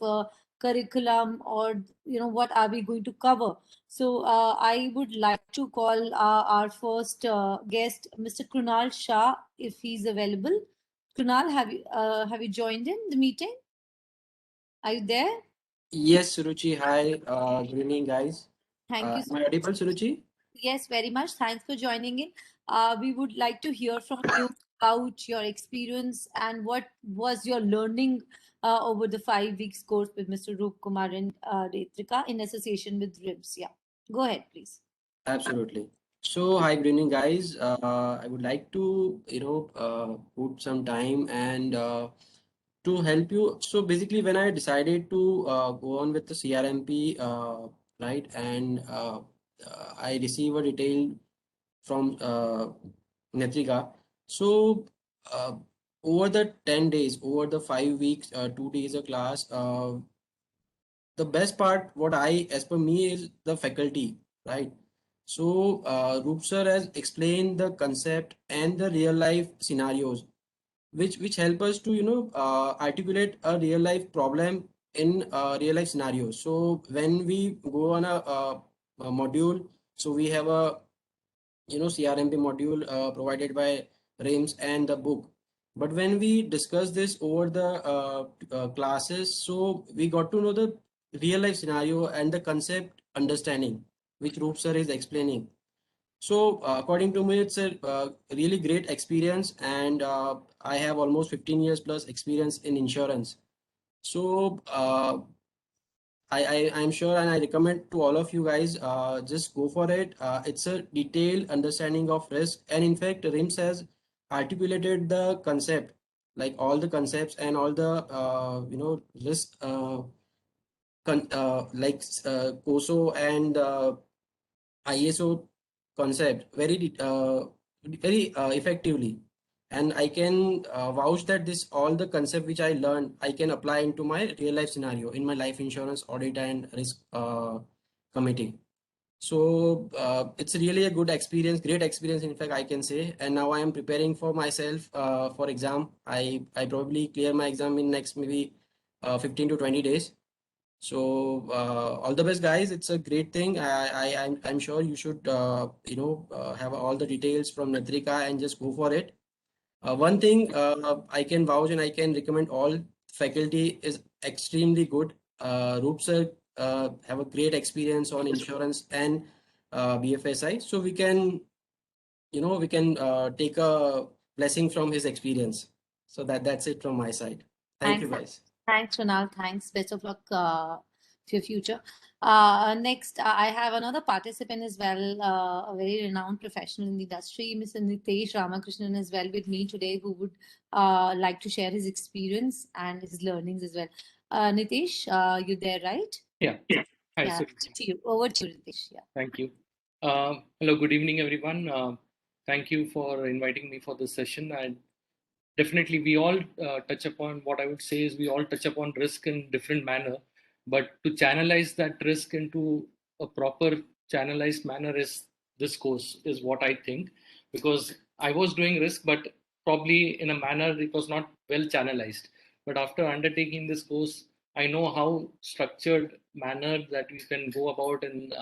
curriculum or what are we going to cover. So I would like to call our first guest, Mr. Krunal Shah, if he's available. Krunal, have you joined in the meeting? Are you there? Yes, Suruchi. Hi. Good evening, guys. Thank you. Am I audible, Suruchi? Yes, very much. Thanks for joining in. We would like to hear from you about your experience and what was your learning over the 5 weeks course with Mr. Roop Kumar and Netrika in association with RIMS. Yeah, go ahead, please. Absolutely. So, hi, good evening, guys. I would like to, put some time and to help you. So, basically, when I decided to go on with the CRMP, right, and I receive a detail from Netrika. So, uh, over the 10 days, over the 5 weeks, 2 days of class, the best part, what I, as per me, is the faculty, right? So, Roop sir has explained the concept and the real life scenarios, which help us to articulate a real life problem in real life scenarios. So when we go on a module, so we have a CRMP module provided by RIMS and the book. But when we discuss this over the classes, so we got to know the real life scenario and the concept understanding, which Roop sir is explaining. So according to me, it's a really great experience, and I have almost 15 years plus experience in insurance. So I'm sure and I recommend to all of you guys, just go for it. It's a detailed understanding of risk, and in fact, RIMS has articulated the concept, like all the concepts and all the risk, COSO and ISO concept very effectively, and I can vouch that this all the concept which I learned I can apply into my real life scenario in my life insurance audit and risk committee. So it's really a good experience, great experience, in fact, I can say. And now I am preparing for myself for exam. I probably clear my exam in next maybe 15 to 20 days. So all the best, guys. It's a great thing. I'm sure you should have all the details from Netrika and just go for it. One thing I can vouch and I can recommend all faculty is extremely good. Roop sir have a great experience on insurance and BFSI, so we can take a blessing from his experience. So that's it from my side. Thank you, guys. Thanks, Ronald. Thanks. Best of luck for your future. Next, I have another participant as well, a very renowned professional in the industry, Mr. Nitesh Ramakrishnan, as well with me today, who would like to share his experience and his learnings as well. Nitesh, you there, right? Yeah. Hi, Yeah. Suruchi. Over to you, Nitesh. Yeah. Thank you. Hello, good evening, everyone. Thank you for inviting me for this session. And definitely, we all touch upon what I would say is we all touch upon risk in different manner, but to channelize that risk into a proper channelized manner is this course is what I think, because I was doing risk, but probably in a manner it was not well channelized. But after undertaking this course, I know how structured manner that we can go about in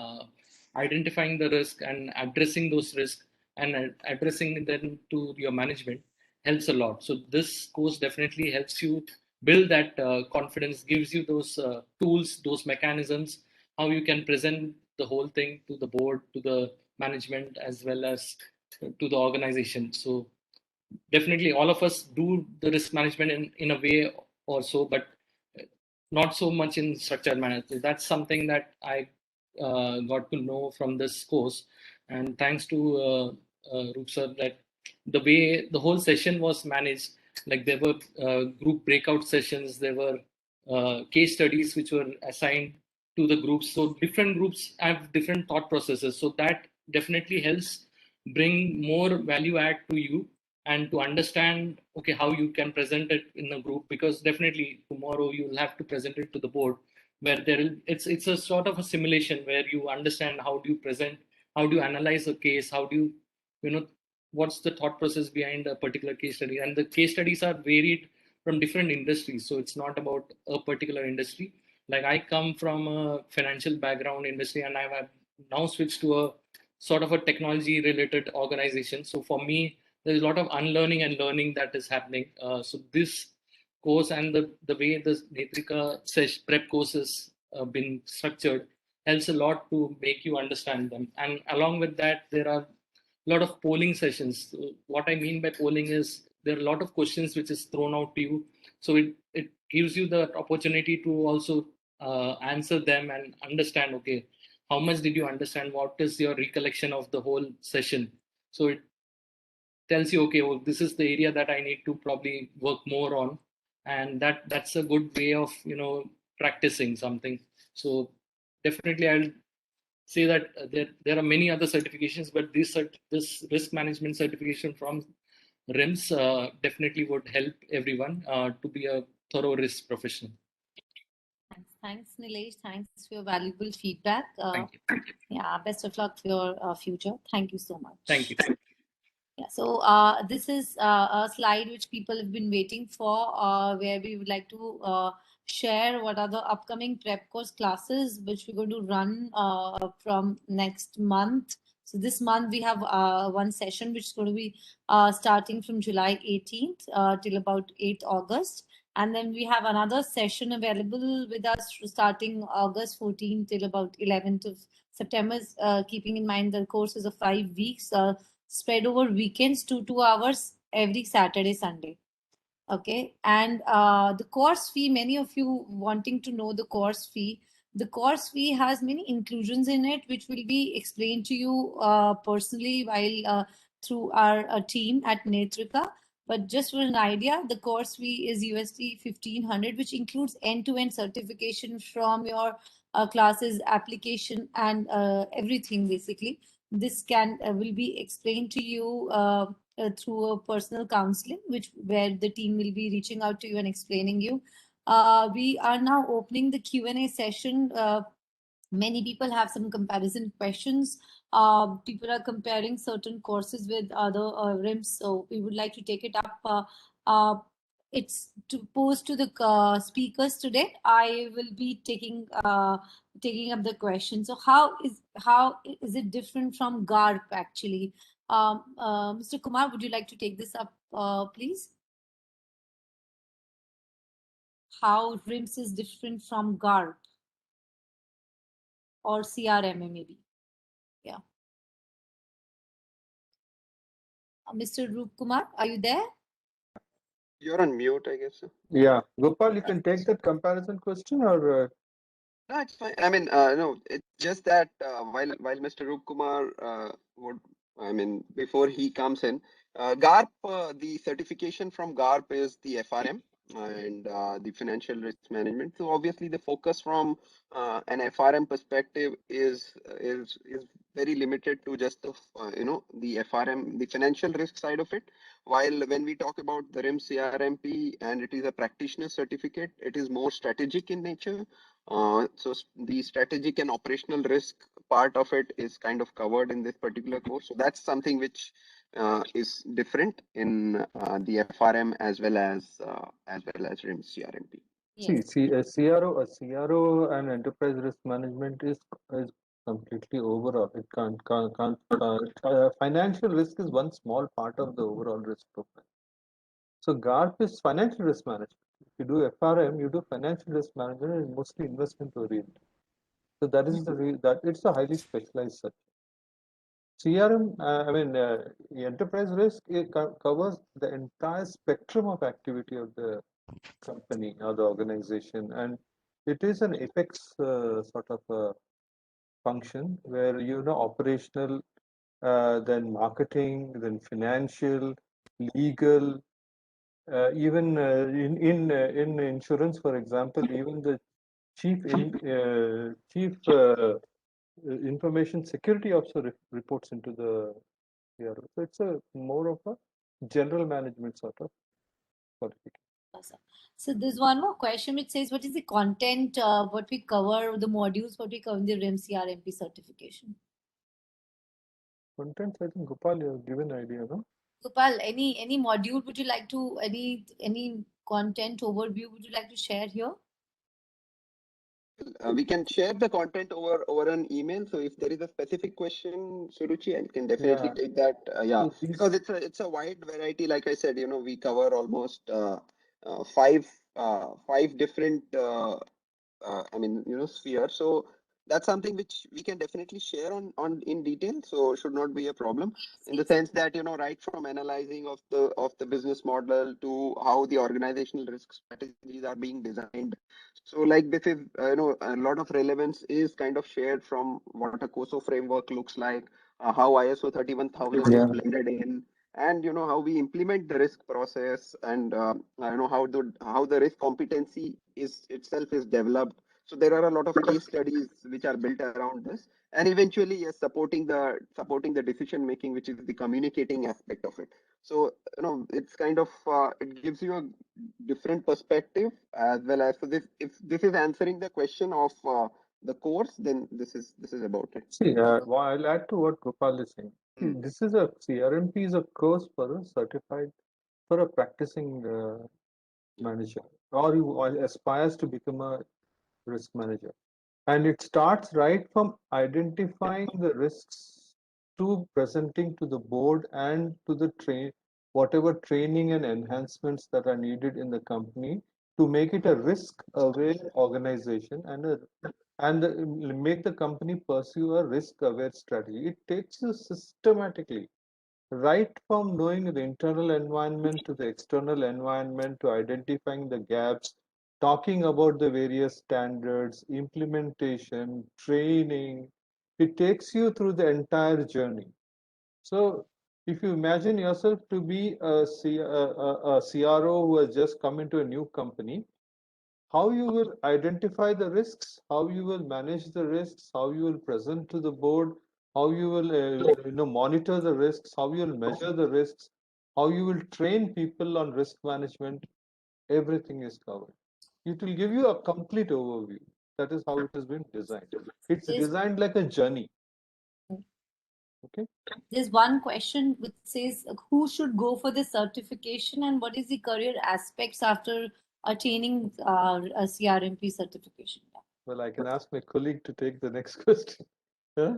identifying the risk and addressing those risks and addressing them to your management helps a lot. So this course definitely helps you build that confidence, gives you those tools, those mechanisms, how you can present the whole thing to the board, to the management, as well as to the organization. So definitely all of us do the risk management in a way or so, but not so much in structured manner. So that's something that I got to know from this course. And thanks to Roop sir, that the way the whole session was managed, like there were group breakout sessions, there were case studies which were assigned to the groups. So different groups have different thought processes. So that definitely helps bring more value add to you and to understand okay how you can present it in a group, because definitely tomorrow you will have to present it to the board where it's a sort of a simulation where you understand how do you present, how do you analyze a case, how do you know what's the thought process behind a particular case study. And the case studies are varied from different industries, so it's not about a particular industry. Like I come from a financial background industry and I've now switched to a sort of a technology related organization. So for me there's a lot of unlearning and learning that is happening. So this course and the way the Netrika prep course has been structured helps a lot to make you understand them. And along with that, there are a lot of polling sessions. So what I mean by polling is there are a lot of questions which is thrown out to you. So it gives you the opportunity to also answer them and understand, okay, how much did you understand, what is your recollection of the whole session. So it tells you, okay, well, this is the area that I need to probably work more on, and that's a good way of practicing something. So definitely I'll say that there are many other certifications, but this risk management certification from RIMS definitely would help everyone to be a thorough risk professional. Thanks, Nilesh. Thanks for your valuable feedback. Thank you. Yeah, best of luck for your future. Thank you so much. Thank you. Yeah, so this is a slide which people have been waiting for, where we would like to share what are the upcoming prep course classes which we're going to run from next month. So this month we have one session which is going to be starting from July 18th till about 8th August. And then we have another session available with us starting August 14th till about 11th of September, keeping in mind the course is of 5 weeks. Spread over weekends, 2 hours every Saturday, Sunday. Okay. And the course fee, many of you wanting to know the course fee. The course fee has many inclusions in it, which will be explained to you personally while through our team at Netrika. But just for an idea, the course fee is USD 1,500, which includes end-to-end certification from your classes, application, and everything basically. This will be explained to you through a personal counseling, where the team will be reaching out to you and explaining you. We are now opening the Q&A session. Many people have some comparison questions. People are comparing certain courses with other RIMS, so we would like to take it up. It's to pose to the speakers today. I will be taking up the question. So how is it different from GARP actually? Mr. Kumar, would you like to take this up, please? How RIMS is different from GARP or CRMA maybe? Yeah. Mr. Roop Kumar, are you there? You're on mute, I guess. Yeah, Gopal, you can take that comparison question, or No, it's fine. I mean, no, it's just that while Mr. Roop Kumar would, I mean, before he comes in, GARP, the certification from GARP is the FRM and the financial risk management. So obviously, the focus from an FRM perspective is very limited to just the the FRM, the financial risk side of it. While when we talk about the RIMS-CRMP and it is a practitioner certificate, it is more strategic in nature. So the strategic and operational risk part of it is kind of covered in this particular course. So that's something which is different in the FRM as well as RIMS-CRMP. Yes. see, a CRO and enterprise risk management is completely overall. It can't financial risk is one small part of the overall risk profile. So GARP is financial risk management. If you do FRM, you do financial risk management, and mostly investment oriented. So that is that it's a highly specialized subject. CRM, enterprise risk, it covers the entire spectrum of activity of the company or the organization, and it is an apex sort of a function where operational, then marketing, then financial, legal, even in insurance, for example, even the chief information security officer reports into the CRO. So it's a more of a general management sort of qualification. Awesome. So there's one more question which says, what is the content, what we cover, the modules, what we cover in the RIMS-CRMP certification? Contents, I think Gopal, you have given idea, no? Gopal, any module would you like to, any content overview would you like to share here? We can share the content over an email. So if there is a specific question, Suruchi, I can definitely take that. Yeah, So because it's a wide variety. Like I said, we cover almost five different spheres. So that's something which we can definitely share on in detail. So should not be a problem in the sense that, right from analyzing of the business model to how the organizational risk strategies are being designed. So like this is, a lot of relevance is kind of shared from what a COSO framework looks like, how ISO 31000 is Yeah. blended in, and how we implement the risk process, and how the risk competency is itself is developed. So there are a lot of case studies which are built around this, and eventually, yes, supporting the decision making, which is the communicating aspect of it. So it's kind of it gives you a different perspective as well as, so this, if this is answering the question of the course, then this is about it. See, well, I'll add to what Gopal is saying. See, this is a CRMP is a course for a certified, for a practicing manager, or who aspires to become a risk manager. And it starts right from identifying the risks to presenting to the board and to the whatever training and enhancements that are needed in the company to make it a risk aware organization make the company pursue a risk aware strategy. It takes you systematically right from knowing the internal environment to the external environment to identifying the gaps, talking about the various standards, implementation, training. It takes you through the entire journey. So if you imagine yourself to be a CRO who has just come into a new company, how you will identify the risks, how you will manage the risks, how you will present to the board, how you will monitor the risks, how you will measure the risks, how you will train people on risk management. Everything is covered. It will give you a complete overview. That is how it has been designed. It's designed like a journey. Okay. There's one question which says, who should go for the certification and what is the career aspects after attaining a CRMP certification? Well, I can ask my colleague to take the next question. Yeah?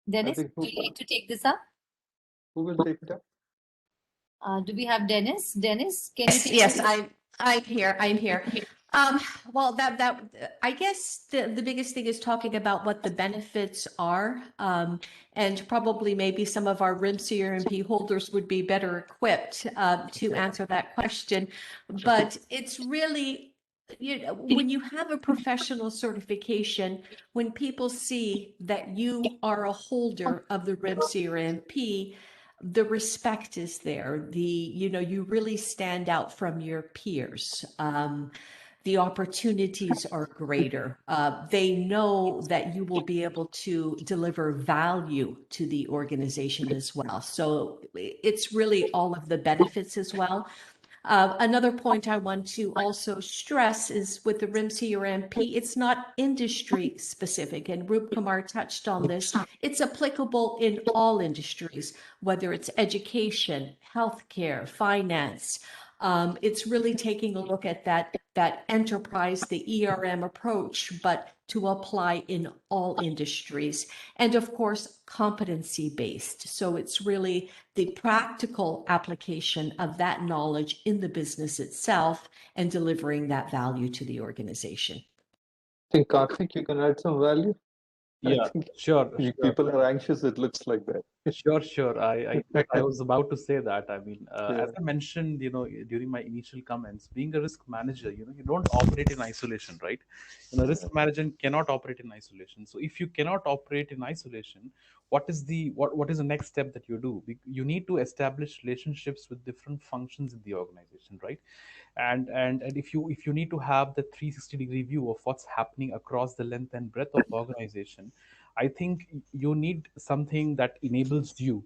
Dennis, would you like to take this up? Who will take it up? Do we have Dennis? Dennis, can you take Yes, I'm here. I'm here. Well, I guess the biggest thing is talking about what the benefits are, and probably maybe some of our RIMS-CRMP holders would be better equipped to answer that question. But it's really, when you have a professional certification, when people see that you are a holder of the RIMS-CRMP, the respect is there. You really stand out from your peers. The opportunities are greater. They know that you will be able to deliver value to the organization as well. So it's really all of the benefits as well. Another point I want to also stress is with the RIMS-CRMP, it's not industry specific, and Rup Kumar touched on this. It's applicable in all industries, whether it's education, healthcare, finance. It's really taking a look at that enterprise, the ERM approach, but to apply in all industries. And of course, competency based. So it's really the practical application of that knowledge in the business itself and delivering that value to the organization. I think, Karthik, you can add some value. Yeah, sure. People are anxious, it looks like that. Sure. In fact, I was about to say that. I mean, Yeah. as I mentioned, during my initial comments, being a risk manager, you don't operate in isolation, right? Risk management cannot operate in isolation. So if you cannot operate in isolation, what is the next step that you do? You need to establish relationships with different functions in the organization, right? And if you need to have the 360-degree view of what's happening across the length and breadth of organization, I think you need something that enables you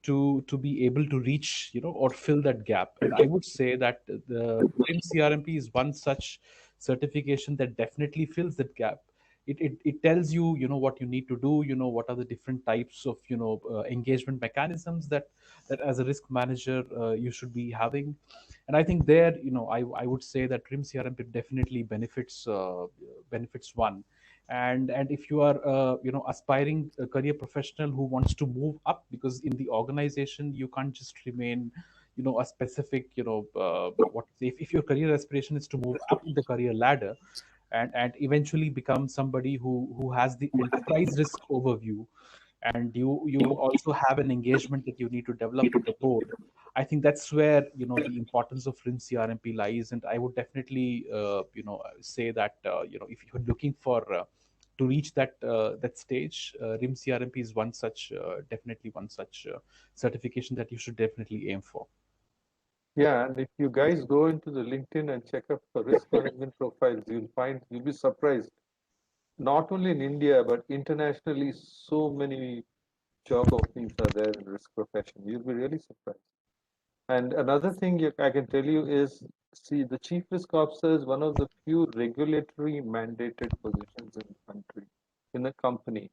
to be able to reach, or fill that gap. And I would say that the RIMS-CRMP is one such certification that definitely fills that gap. It tells you, what you need to do, what are the different types of, engagement mechanisms that as a risk manager you should be having. And I think there, I would say that RIMS-CRMP definitely benefits one. And if you are aspiring a career professional who wants to move up, because in the organization you can't just remain a specific, if your career aspiration is to move up the career ladder, and eventually become somebody who has the enterprise risk overview, and you also have an engagement that you need to develop with the board. I think that's where the importance of RIMS-CRMP lies, and I would definitely say that if you're looking for to reach that stage, RIMS-CRMP is one such definitely one such certification that you should definitely aim for. Yeah, and if you guys go into the LinkedIn and check up for risk management profiles, you'll be surprised. Not only in India, but internationally, so many job openings are there in risk profession. You'll be really surprised. And another thing I can tell you is, see, the chief risk officer is one of the few regulatory mandated positions in the country, in a company.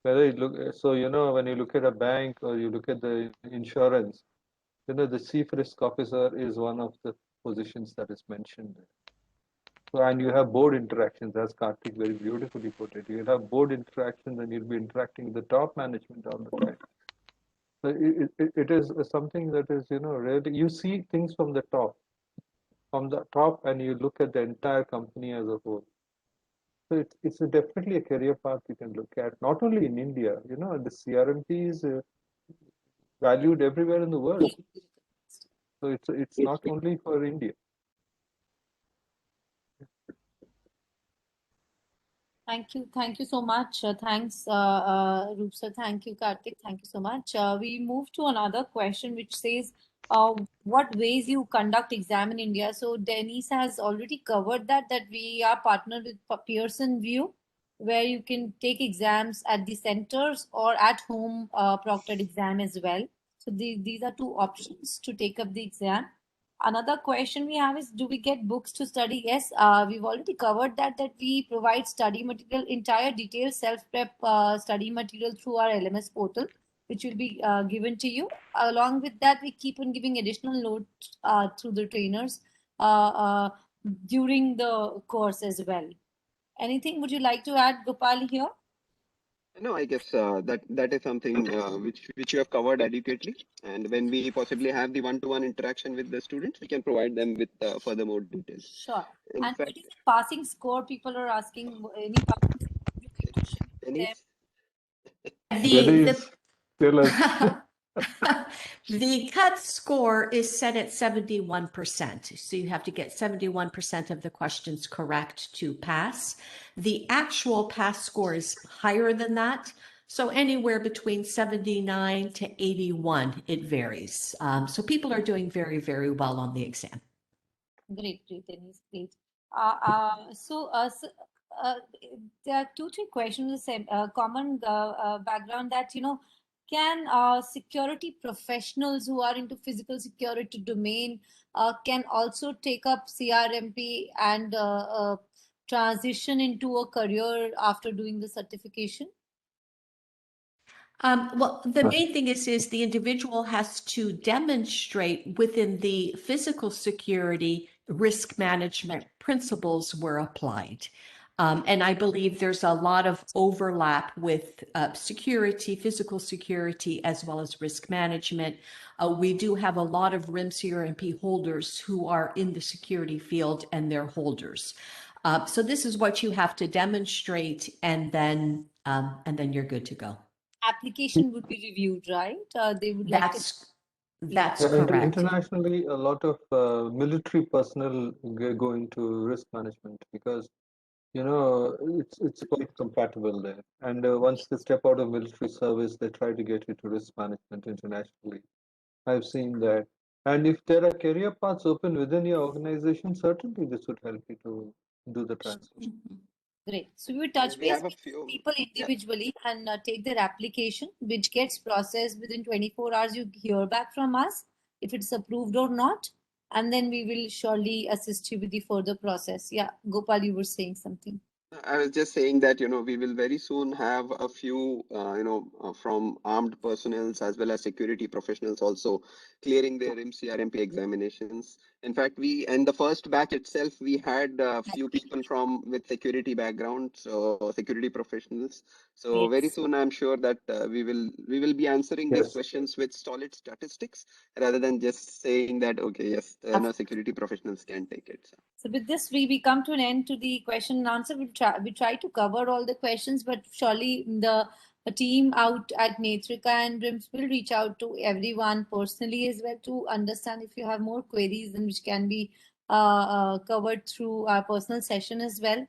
Whether you look, so when you look at a bank or you look at the insurance, the chief risk officer is one of the positions that is mentioned there. So, and you have board interactions, as Karthik very beautifully put it. You'll have board interactions and you'll be interacting with the top management all the time. So it is something that is, really, you see things from the top, and you look at the entire company as a whole. So it's definitely a career path you can look at, not only in India, the CRMP is valued everywhere in the world. So it's not only for India. Thank you so much. Thanks, Roop sir. Thank you, Karthik. Thank you so much. We move to another question which says, what ways you conduct exam in India? So Denise has already covered that we are partnered with Pearson VUE, where you can take exams at the centers or at home proctored exam as well. So these are two options to take up the exam. Another question we have is, do we get books to study? Yes, we've already covered that we provide study material, entire detailed self-prep study material through our LMS portal, which will be given to you. Along with that, we keep on giving additional notes through the trainers during the course as well. Anything would you like to add, Gopal, here? No, I guess that is something which you have covered adequately. And when we possibly have the one-to-one interaction with the students, we can provide them with further more details. Sure. In And fact, what is the passing score? People are asking any passing score you like to share with them. Denise, Tell us. The cut score is set at 71%. So you have to get 71% of the questions correct to pass. The actual pass score is higher than that. So anywhere between 79 to 81, it varies. So people are doing very, very well on the exam. Great, Denise, great. So there are three questions, common background that, can security professionals who are into physical security domain can also take up CRMP and transition into a career after doing the certification? Well, the main thing is the individual has to demonstrate within the physical security risk management principles were applied. And I believe there's a lot of overlap with security, physical security, as well as risk management. We do have a lot of RIMS-CRMP holders who are in the security field, and they're holders. So this is what you have to demonstrate, and then you're good to go. Application would be reviewed, right? They would like to. That's correct. Internationally, a lot of military personnel go into risk management because it's quite compatible there. And once they step out of military service, they try to get into risk management internationally. I've seen that. And if there are career paths open within your organization, certainly this would help you to do the transition. Great. So we will touch we base have a with few. people individually and take their application, which gets processed within 24 hours. You hear back from us if it's approved or not, and then we will surely assist you with the further process. Yeah, Gopal, you were saying something. I was just saying that, we will very soon have a few, from armed personnels as well as security professionals also clearing their RIMS-CRMP examinations. In fact, in the first batch itself, we had a few people with security background, so security professionals. So very Yes. soon, I'm sure that we will be answering these Yes. questions with solid statistics rather than just saying that, okay, yes, security professionals can take it. So with this, we come to an end to the question and answer. We try to cover all the questions, but surely the team out at Netrika and RIMS will reach out to everyone personally as well to understand if you have more queries and which can be covered through our personal session as well.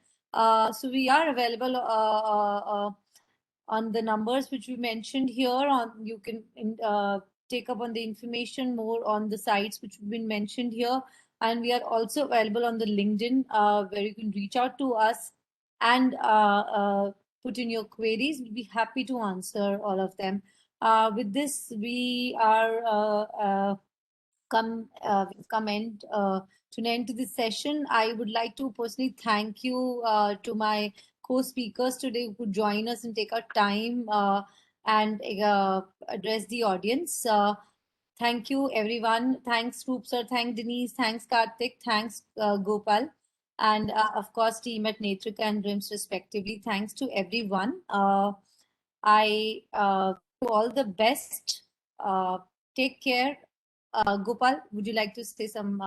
So we are available on the numbers which we mentioned here. You can take up on the information more on the sites which have been mentioned here. And we are also available on the LinkedIn where you can reach out to us and put in your queries. We'll be happy to answer all of them. With this, we are we've come to an end to this session. I would like to personally thank you to my co-speakers today who could join us and take our time and address the audience. Thank you, everyone. Thanks, Roop sir. Thanks, Denise. Thanks, Karthik. Thanks, Gopal. And of course, team at Netrika and RIMS respectively. Thanks to everyone. I wish you all the best. Take care. Gopal, would you like to say some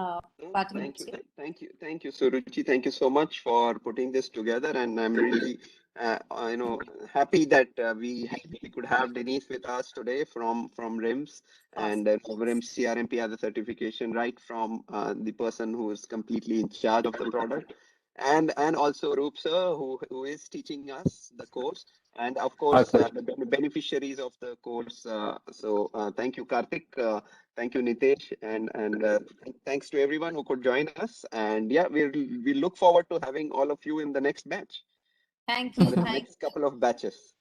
parting Thank words you, here? thank you, Suruchi. Thank you so much for putting this together, and I'm really, happy that we could have Denise with us today from RIMS and RIMS CRMP as a certification, right from the person who is completely in charge of the product, and also Roop sir who is teaching us the course, and of course the beneficiaries of the course. So thank you, Karthik. Thank you, Nitesh, and thanks to everyone who could join us. And yeah, we look forward to having all of you in the next batch. Thank you. The next couple of batches.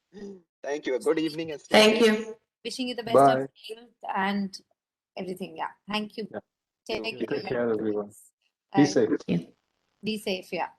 Thank you. Good evening and stay Thank safe. you. Wishing you the best Bye. of health and everything. Yeah. Thank you. Yeah. Take Take care, everyone. Bye. Be safe. Be safe. Yeah.